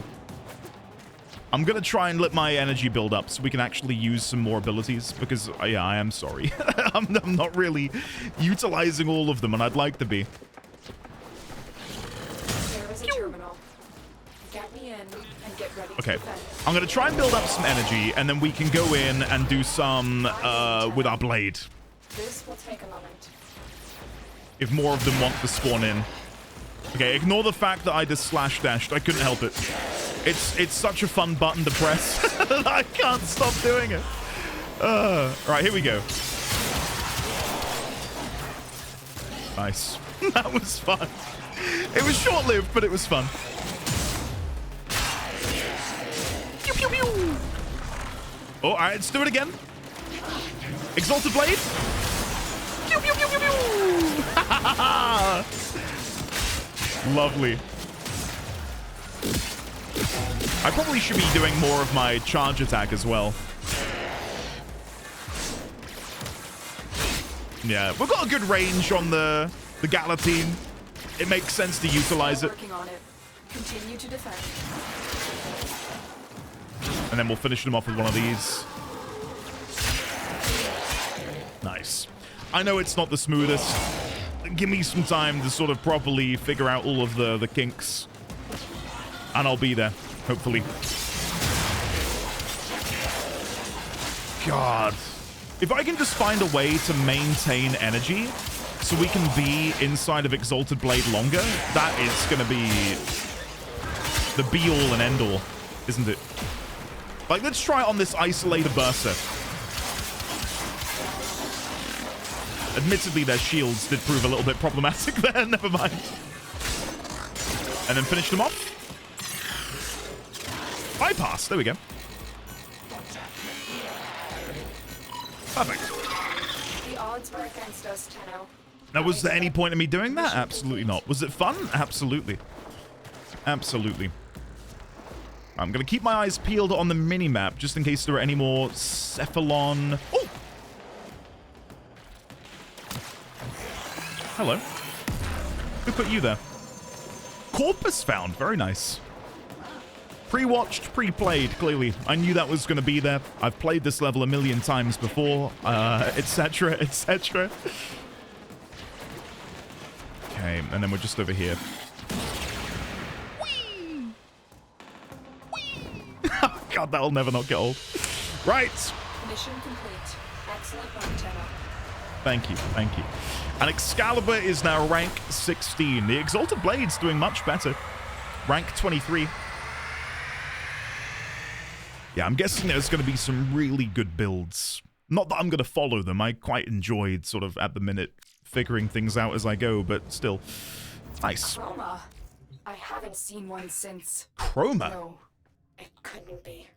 I'm going to try and let my energy build up so we can actually use some more abilities because, yeah, I am sorry. I'm not really utilizing all of them, and I'd like to be. There is a terminal. Get me in and get ready Okay. to defend. I'm going to try and build up some energy, and then we can go in and do some with our blade. This will take a moment. If more of them want to spawn in. Okay, ignore the fact that I just slash dashed. I couldn't help it. It's such a fun button to press. I can't stop doing it. Right, here we go. Nice. That was fun. It was short-lived, but it was fun. Pew, pew, pew. Oh, all right, let's do it again. Exalted Blade. Pew, pew, pew, pew, pew. Lovely. I probably should be doing more of my charge attack as well. Yeah, we've got a good range on the Galatine. It makes sense to utilize it. Working on it. Continue to defend. And then we'll finish them off with one of these. Nice. I know it's not the smoothest. Give me some time to sort of properly figure out all of the kinks. And I'll be there, hopefully. God. If I can just find a way to maintain energy so we can be inside of Exalted Blade longer, that is going to be the be-all and end-all, isn't it? Like, let's try it on this isolated Bursa. Admittedly, their shields did prove a little bit problematic there. Never mind. And then finish them off. Bypass. There we go. Perfect. The odds were against us, Tenno. Now, was there any point in me doing that? Absolutely not. Was it fun? Absolutely. Absolutely. I'm going to keep my eyes peeled on the mini-map just in case there are any more Cephalon... Oh! Hello. Who put you there? Corpus found. Very nice. Pre-watched, pre-played, clearly. I knew that was going to be there. I've played this level a million times before, etc., etc. Okay, and then we're just over here. Whee! Whee! Oh, God, that'll never not get old. Right. Mission complete. Excellent work, Tenno. Thank you, thank you. And Excalibur is now rank 16. The Exalted Blade's doing much better. Rank 23. Yeah, I'm guessing there's going to be some really good builds. Not that I'm going to follow them. I quite enjoyed sort of at the minute figuring things out as I go, but still. Nice. Chroma. I haven't seen one since. Chroma? No, it couldn't be.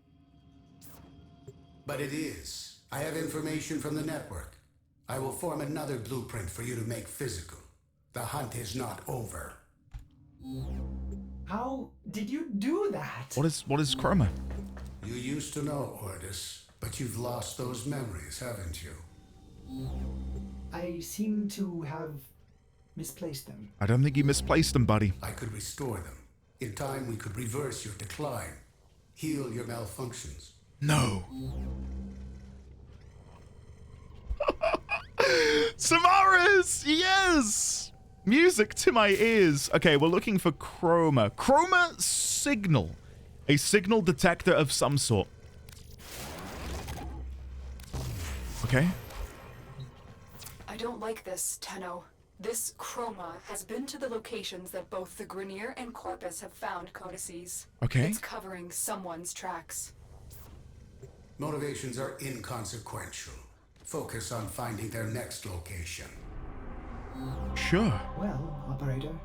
But it is. I have information from the network. I will form another blueprint for you to make physical. The hunt is not over. How did you do that? What is Chroma? You used to know, Ordis, but you've lost those memories, haven't you? I seem to have misplaced them. I don't think you misplaced them, buddy. I could restore them. In time, we could reverse your decline, heal your malfunctions. No. Samaras! Yes! Music to my ears. Okay, we're looking for Chroma. Chroma signal. A signal detector of some sort. Okay. I don't like this, Tenno. This Chroma has been to the locations that both the Grineer and Corpus have found codices. Okay. It's covering someone's tracks. Motivations are inconsequential. Focus on finding their next location. Sure. Well, Operator,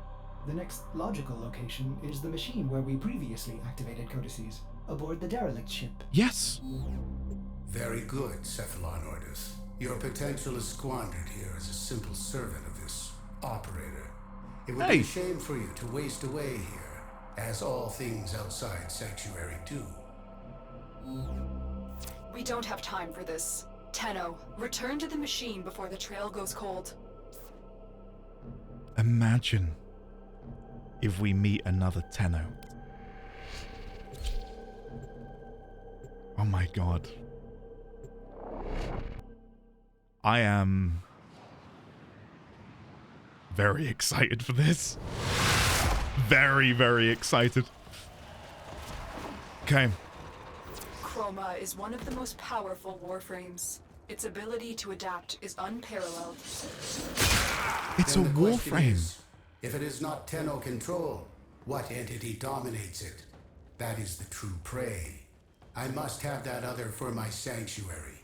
the next logical location is the machine where we previously activated codices, aboard the derelict ship. Yes. Very good, Cephalon Ordis. Your potential is squandered here as a simple servant of this operator. It would be a shame for you to waste away here, as all things outside Sanctuary do. We don't have time for this. Tenno, return to the machine before the trail goes cold. Imagine if we meet another Tenno. Oh my god. I am very excited for this. Very, very excited. Okay. Chroma is one of the most powerful Warframes. Its ability to adapt is unparalleled. It's a Then the question Warframe. is, if it is not Tenno control, what entity dominates it? That is the true prey. I must have that other for my sanctuary.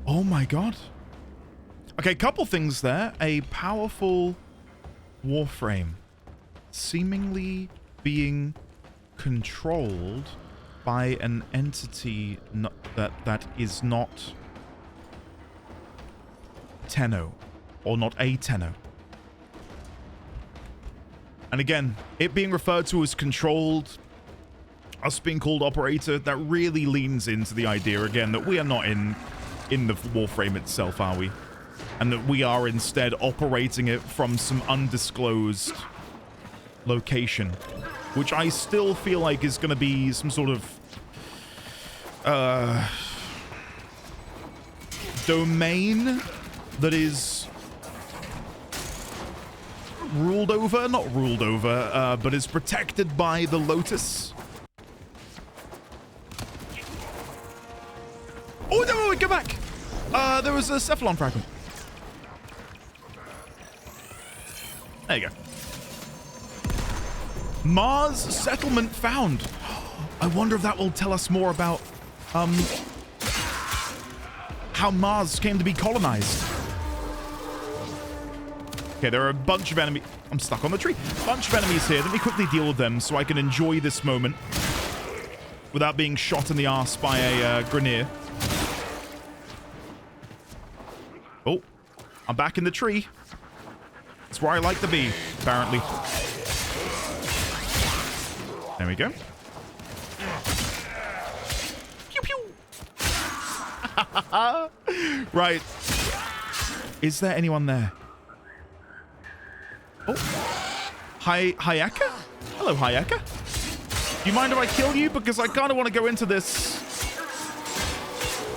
Oh my god. Okay, couple things there. A powerful Warframe seemingly being controlled by an entity that is not Tenno, or not a Tenno. And again, it being referred to as controlled, us being called operator, that really leans into the idea again that we are not in the Warframe itself, are we? And that we are instead operating it from some undisclosed location, which I still feel like is going to be some sort of domain that is ruled over, not ruled over, but is protected by the Lotus. Oh, no, go back. There was a Cephalon fragment. There you go. Mars settlement found. I wonder if that will tell us more about how Mars came to be colonized. Okay, there are a bunch of enemies. I'm stuck on the tree. A bunch of enemies here. Let me quickly deal with them so I can enjoy this moment without being shot in the arse by a Grineer. Oh, I'm back in the tree. It's where I like to be, apparently. There we go. Pew pew. Right. Is there anyone there? Oh. Hayaka? Hello, Hayaka. Do you mind if I kill you? Because I kind of want to go into this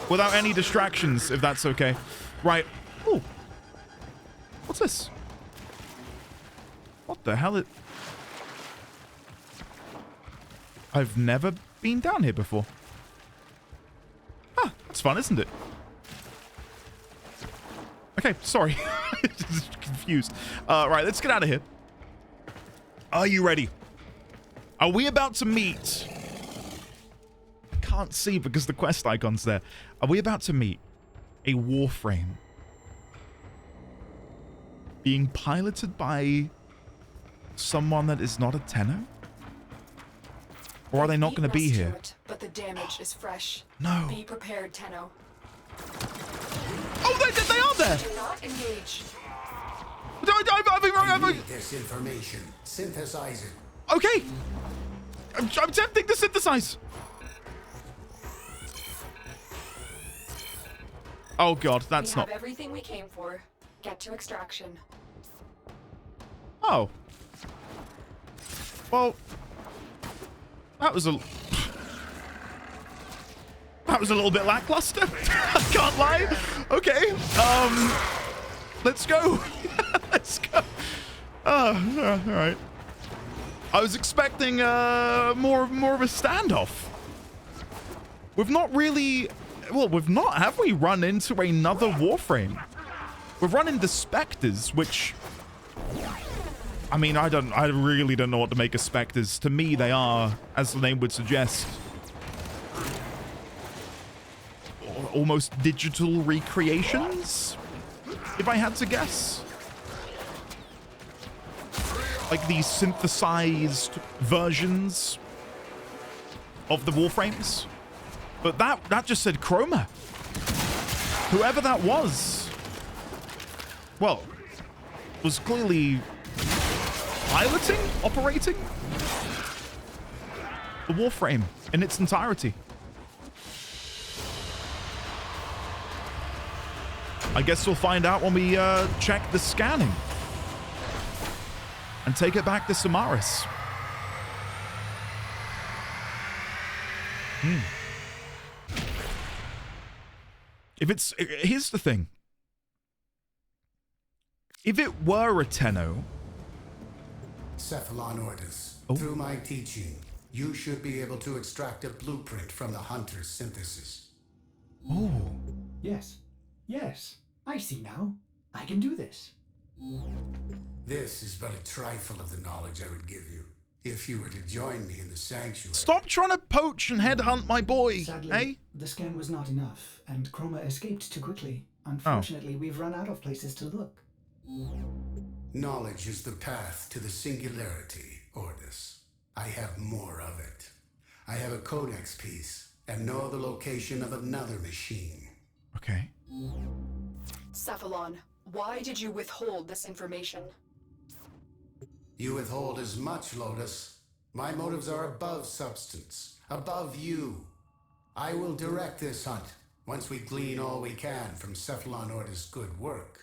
without any distractions, if that's okay. Right. Ooh. What's this? What the hell? I've never been down here before. Ah, that's fun, isn't it? Okay, sorry. Just confused. Right, let's get out of here. Are you ready? Are we about to meet? I can't see because the quest icon's there. Are we about to meet a Warframe being piloted by someone that is not a Tenno? Or are they not going to be here? But the damage is fresh. No. Be prepared, Tenno. Oh, they are there. Do not engage. I need this information. Synthesize it. Okay. I'm attempting to synthesize. Oh god, that's not. We have everything we came for. Get to extraction. Oh. Well, that was a little bit lackluster. I can't lie. Okay. Let's go. Let's go. All right. I was expecting more of a standoff. We've not really. Well, have we run into another Warframe? We've run into Spectres, which, I mean, I really don't know what to make of Spectres. To me, they are, as the name would suggest, almost digital recreations, if I had to guess. Like these synthesized versions of the Warframes. But that just said Chroma. Whoever that was, well, was clearly operating the Warframe in its entirety. I guess we'll find out when we check the scanning and take it back to Samaris. Here's the thing. If it were a Tenno... Cephalon Ordis, through my teaching, you should be able to extract a blueprint from the hunter's synthesis. Oh. Yes. Yes. I see now. I can do this. This is but a trifle of the knowledge I would give you if you were to join me in the sanctuary. Stop trying to poach and headhunt my boy, Sadly, eh? the scan was not enough, and Chroma escaped too quickly. Unfortunately, we've run out of places to look. Knowledge is the path to the singularity, Ordis. I have more of it. I have a codex piece and know the location of another machine. Okay. Cephalon, why did you withhold this information? You withhold as much, Lotus. My motives are above substance, above you. I will direct this hunt once we glean all we can from Cephalon Ordis' good work.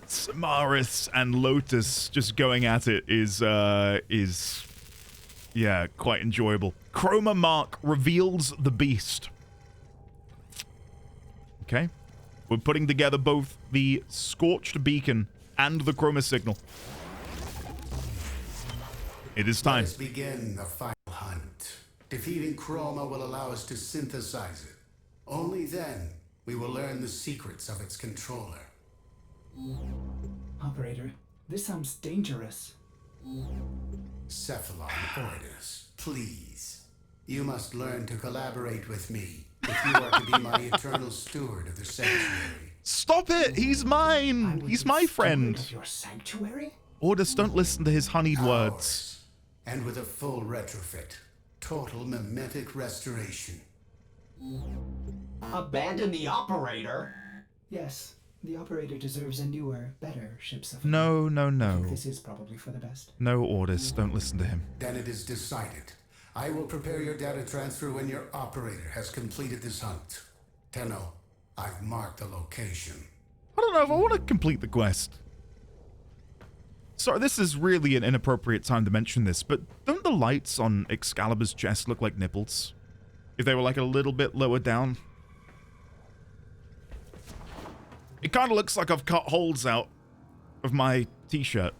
Samaris and Lotus just going at it is yeah, quite enjoyable. Chroma Mark reveals the beast. Okay. We're putting together both the Scorched Beacon and the Chroma Signal. It is time. Let's begin the final hunt. Defeating Chroma will allow us to synthesize it. Only then we will learn the secrets of its controller. Operator, this sounds dangerous. Cephalon Ordis, please. You must learn to collaborate with me if you are to be my eternal steward of the sanctuary. Stop it! He's mine! He's my friend! Of your sanctuary? Ordis, don't listen to his honeyed words. Ours. And with a full retrofit. Total mimetic restoration. Abandon the operator? Yes, the operator deserves a newer, better ship Zephyr. No, no, I no. think this is probably for the best. No, Ordis, don't listen to him. Then it is decided. I will prepare your data transfer when your operator has completed this hunt. Tenno, I've marked the location. I don't know if I want to complete the quest. Sorry, this is really an inappropriate time to mention this, but don't the lights on Excalibur's chest look like nipples? If they were like a little bit lower down? It kind of looks like I've cut holes out of my t-shirt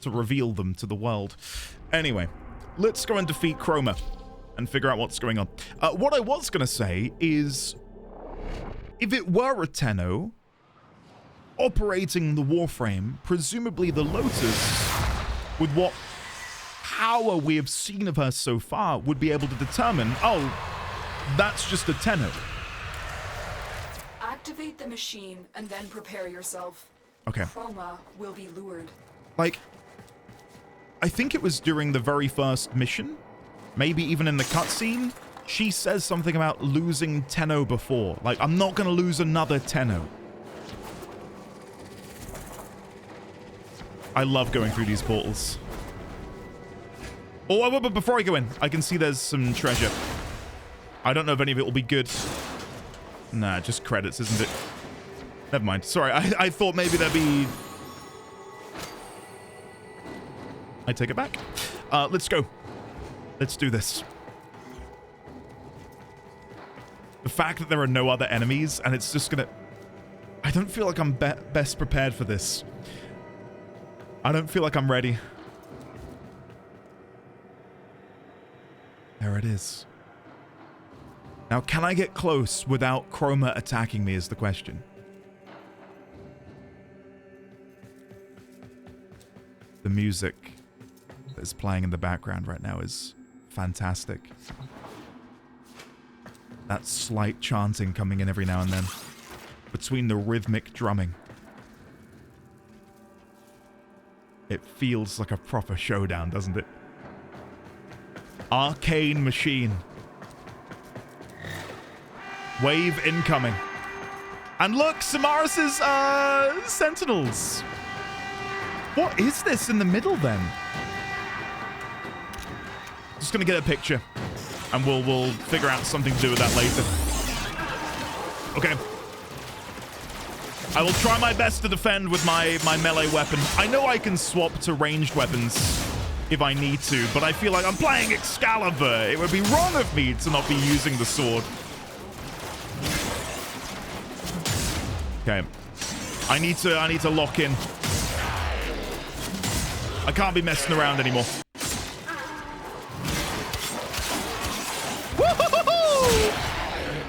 to reveal them to the world. Anyway, let's go and defeat Chroma and figure out what's going on. What I was going to say is, if it were a Tenno operating the Warframe, presumably the Lotus, with what power we have seen of her so far, would be able to determine, oh, that's just a Tenno. Activate the machine and then prepare yourself. Okay. Chroma will be lured. Like, I think it was during the very first mission, maybe even in the cutscene, she says something about losing Tenno before. Like, I'm not going to lose another Tenno. I love going through these portals. Oh, but before I go in, I can see there's some treasure. I don't know if any of it will be good. Nah, just credits, isn't it? Never mind. Sorry, I thought maybe there'd be... I take it back. Let's go. Let's do this. The fact that there are no other enemies and it's just gonna... I don't feel like I'm best prepared for this. I don't feel like I'm ready. There it is. Now, can I get close without Chroma attacking me is the question. The music that is playing in the background right now is fantastic. That slight chanting coming in every now and then between the rhythmic drumming. It feels like a proper showdown, doesn't it? Arcane machine. Wave incoming. And look, Samaris's sentinels. What is this in the middle then? Just gonna get a picture. And we'll figure out something to do with that later. Okay. I will try my best to defend with my melee weapon. I know I can swap to ranged weapons if I need to, but I feel like I'm playing Excalibur. It would be wrong of me to not be using the sword. Okay. I need to lock in. I can't be messing around anymore.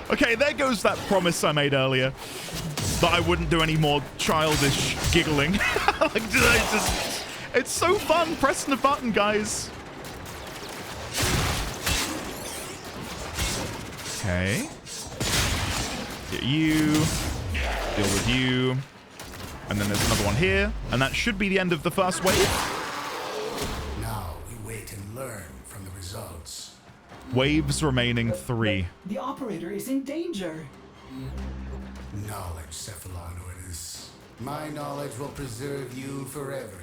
Okay, there goes that promise I made earlier that I wouldn't do any more childish giggling. Like, it's so fun pressing the button, guys. Okay. Get you. Deal with you. And then there's another one here. And that should be the end of the first wave. Now we wait and learn from the results. Waves remaining 3. The operator is in danger. Knowledge, Cephalanoidus. My knowledge will preserve you forever.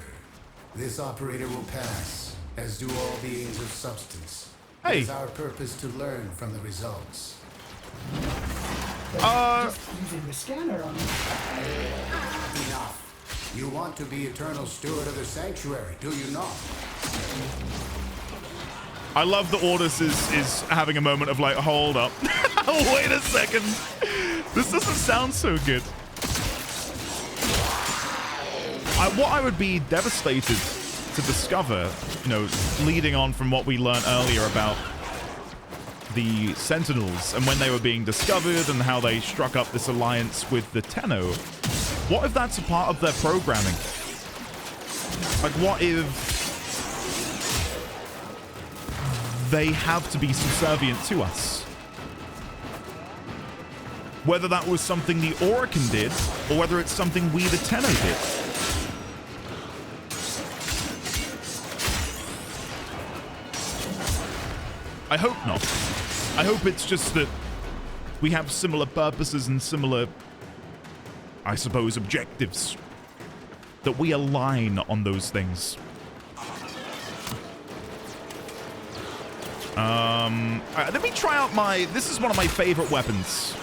This operator will pass, as do all beings of substance. Hey. It is our purpose to learn from the results. Just using the scanner on Enough. You want to be eternal steward of the sanctuary, do you not? I love that Ordis is having a moment of like, hold up. Wait a second. This doesn't sound so good. What I would be devastated to discover, you know, leading on from what we learned earlier about the Sentinels and when they were being discovered and how they struck up this alliance with the Tenno. What if that's a part of their programming? Like, what if they have to be subservient to us? Whether that was something the Orokin did, or whether it's something we, the Tenno, did. I hope not. I hope it's just that we have similar purposes and similar, I suppose, objectives. That we align on those things. Let me try out this is one of my favorite weapons.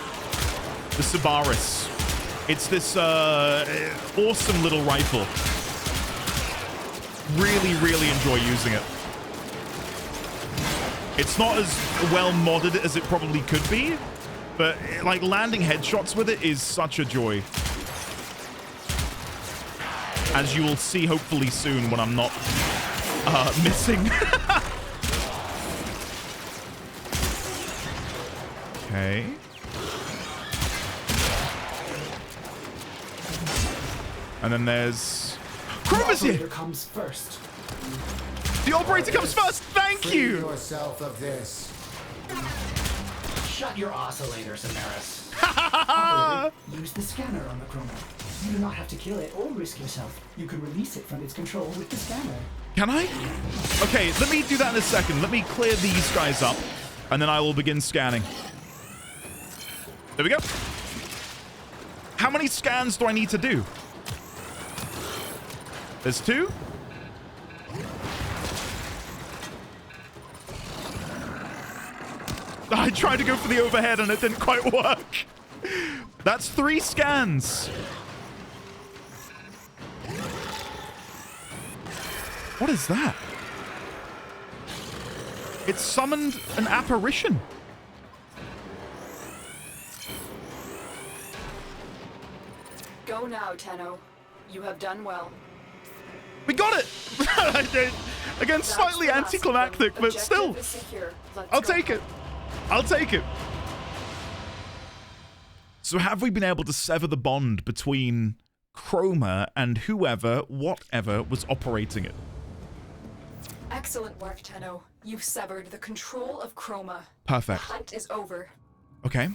The Sabaris. It's this awesome little rifle. Really, really enjoy using it. It's not as well modded as it probably could be, but like landing headshots with it is such a joy. As you will see hopefully soon when I'm not missing. Okay. And then there's... Chroma's here! The operator comes first. The operator comes first! Thank Free you! yourself of this. Shut your oscillator, Samaris. Operator, use the scanner on the Chroma. You do not have to kill it or risk yourself. You can release it from its control with the scanner. Can I? Okay, let me do that in a second. Let me clear these guys up, and then I will begin scanning. There we go. How many scans do I need to do? There's 2. I tried to go for the overhead and it didn't quite work. That's 3 scans. What is that? It summoned an apparition. Go now, Tenno. You have done well. We got it! I did. Again, slightly anticlimactic, but still. I'll take it. I'll take it. So have we been able to sever the bond between Chroma and whatever was operating it? Excellent work, Tenno. You've severed the control of Chroma. Perfect. The hunt is over. Okay.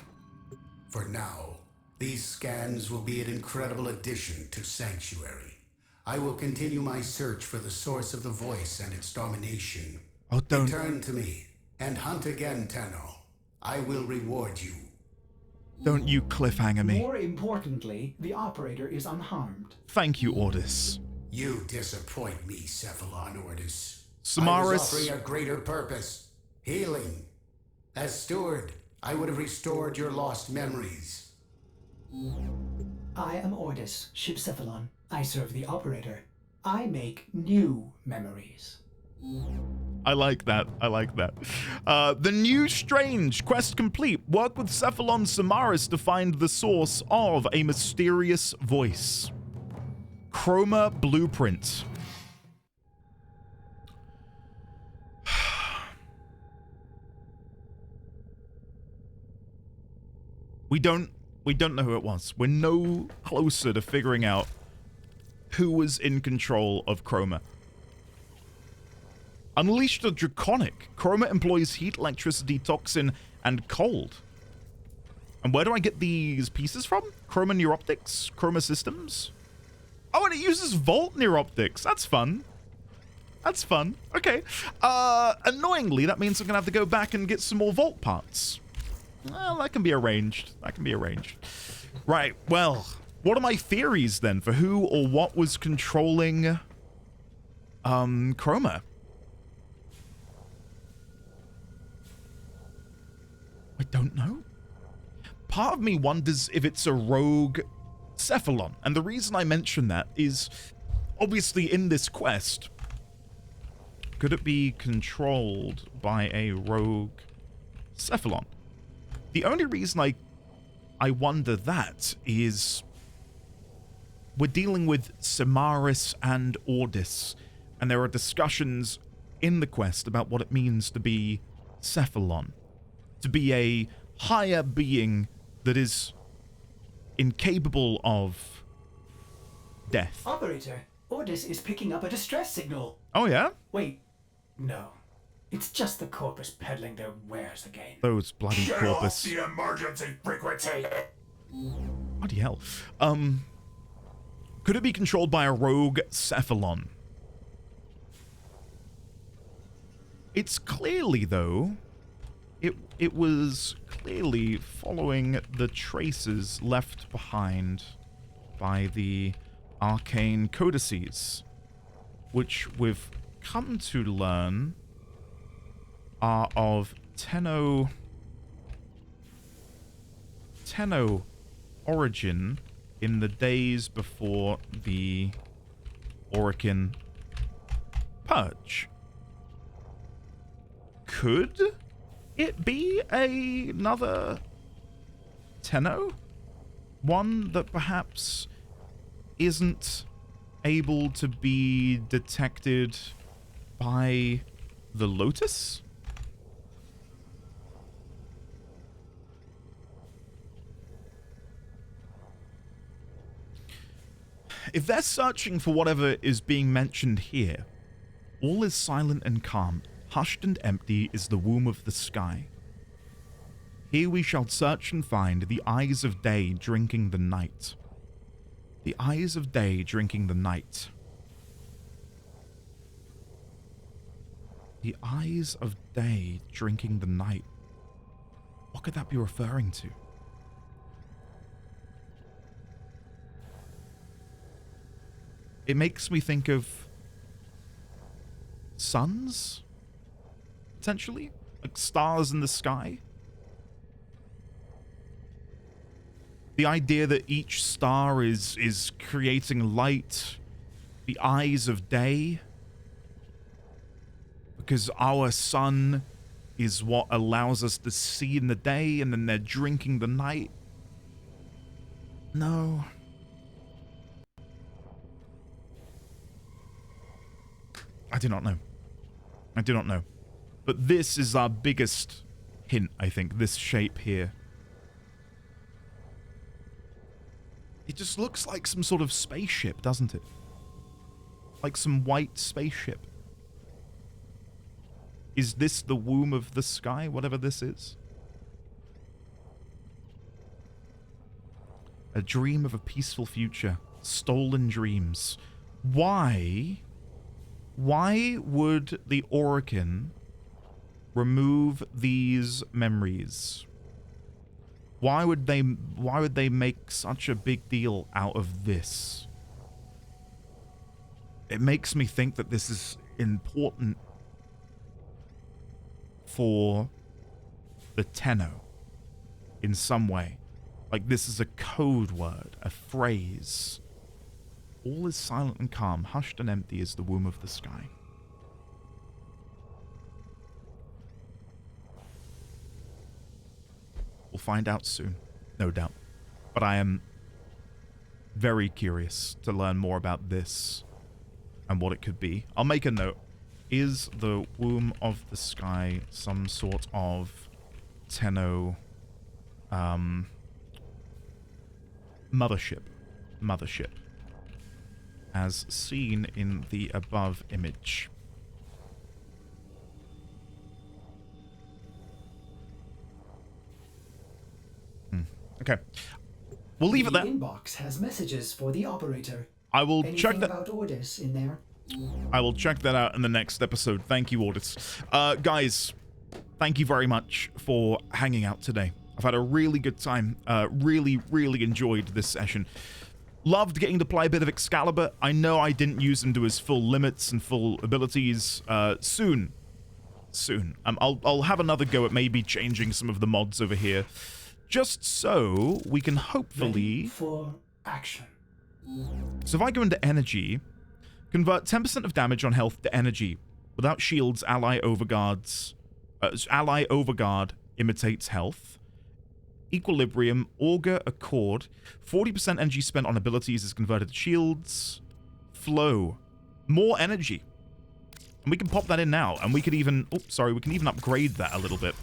For now, these scans will be an incredible addition to Sanctuary. I will continue my search for the source of the voice and its domination. Oh, don't. Return to me and hunt again, Tenno. I will reward you. Don't you cliffhanger me. More importantly, the operator is unharmed. Thank you, Ordis. You disappoint me, Cephalon Ordis. Samaras. I was offering a greater purpose. Healing. As steward, I would have restored your lost memories. I am Ordis, Ship Cephalon. I serve the operator. I make new memories. I like that. I like that. The new Strange. Quest complete. Work with Cephalon Samaras to find the source of a mysterious voice. Chroma Blueprint. We don't know who it was. We're no closer to figuring out who was in control of Chroma. Unleashed the Draconic. Chroma employs heat, electricity, toxin, and cold. And where do I get these pieces from? Chroma Neuroptics? Chroma Systems? Oh, and it uses Volt Neuroptics. That's fun. That's fun. Okay. Annoyingly, that means I'm going to have to go back and get some more Volt parts. Well, that can be arranged. That can be arranged. Right, well, what are my theories then for who or what was controlling Chroma? I don't know. Part of me wonders if it's a rogue Cephalon. And the reason I mention that is, obviously in this quest, could it be controlled by a rogue Cephalon? The only reason I wonder that is we're dealing with Samaras and Ordis, and there are discussions in the quest about what it means to be Cephalon, to be a higher being that is incapable of death. Operator, Ordis is picking up a distress signal. Oh, yeah? Wait, no. It's just the Corpus peddling their wares again. Those bloody Shut Corpus. off the emergency frequency. Bloody hell. Could it be controlled by a rogue Cephalon? It's clearly, though, it was clearly following the traces left behind by the arcane codices, which we've come to learn are of Tenno origin in the days before the Orokin Purge. Could it be another Tenno? One that perhaps isn't able to be detected by the Lotus? If they're searching for whatever is being mentioned here, all is silent and calm. Hushed and empty is the womb of the sky. Here we shall search and find the eyes of day drinking the night. The eyes of day drinking the night. The eyes of day drinking the night. What could that be referring to? It makes me think of suns, potentially, like stars in the sky. The idea that each star is creating light, the eyes of day, because our sun is what allows us to see in the day, and then they're drinking the night. No. I do not know. I do not know. But this is our biggest hint, I think, this shape here. It just looks like some sort of spaceship, doesn't it? Like some white spaceship. Is this the womb of the sky, whatever this is? A dream of a peaceful future. Stolen dreams. Why would the Orokin remove these memories? Why would they make such a big deal out of this? It makes me think that this is important for the Tenno in some way. Like this is a code word, a phrase. All is silent and calm, hushed and empty is the womb of the sky. We'll find out soon, no doubt. But I am very curious to learn more about this and what it could be. I'll make a note. Is the womb of the sky some sort of Tenno mothership? Mothership. As seen in the above image. Okay. We'll leave it there. The inbox has messages for the operator. I will check that. About Ordis in there? I will check that out in the next episode. Thank you, Ordis. Guys, thank you very much for hanging out today. I've had a really good time. Really enjoyed this session. Loved getting to play a bit of Excalibur. I know I didn't use him to his full limits and full abilities. Soon. I'll have another go at maybe changing some of the mods over here. Just so we can hopefully... Ready for action. So if I go into energy, convert 10% of damage on health to energy. Without shields, ally overguard imitates health. Equilibrium, augur, accord. 40% energy spent on abilities is converted to shields. Flow. More energy. And we can pop that in now. And we could even... we can even upgrade that a little bit.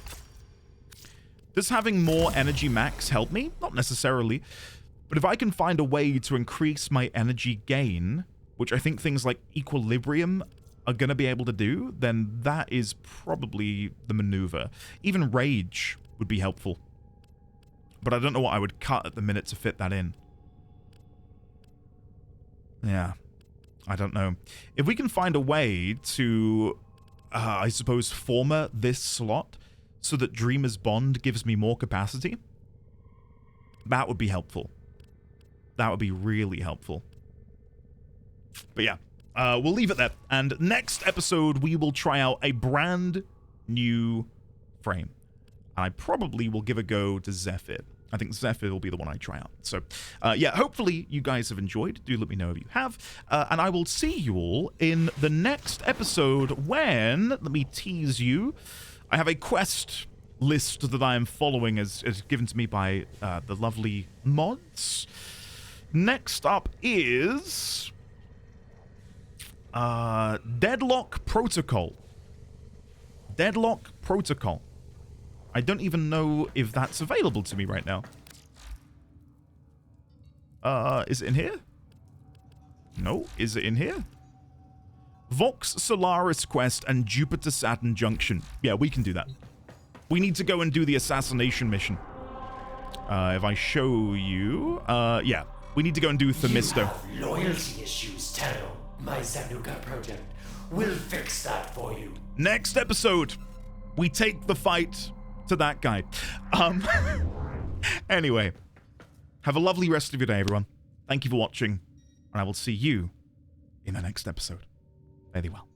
Does having more energy max help me? Not necessarily. But if I can find a way to increase my energy gain, which I think things like equilibrium are going to be able to do, then that is probably the maneuver. Even rage would be helpful. But I don't know what I would cut at the minute to fit that in. Yeah. I don't know. If we can find a way to, I suppose, former this slot so that Dreamer's Bond gives me more capacity, that would be helpful. That would be really helpful. But yeah, we'll leave it there. And next episode, we will try out a brand new frame. I probably will give a go to Zephyr. I think Zephyr will be the one I try out. So, yeah, hopefully you guys have enjoyed. Do let me know if you have. And I will see you all in the next episode when, let me tease you, I have a quest list that I am following as given to me by the lovely mods. Next up is Deadlock Protocol. Deadlock Protocol. I don't even know if that's available to me right now. Is it in here? No, is it in here? Vox Solaris Quest and Jupiter Saturn Junction. Yeah, we can do that. We need to go and do the assassination mission. If I show you... yeah, We need to go and do Themisto. You have loyalty issues, Tenno. My Zanuka project will fix that for you. Next episode, we take the fight to that guy. Anyway, have a lovely rest of your day, everyone. Thank you for watching, and I will see you in the next episode. Very well.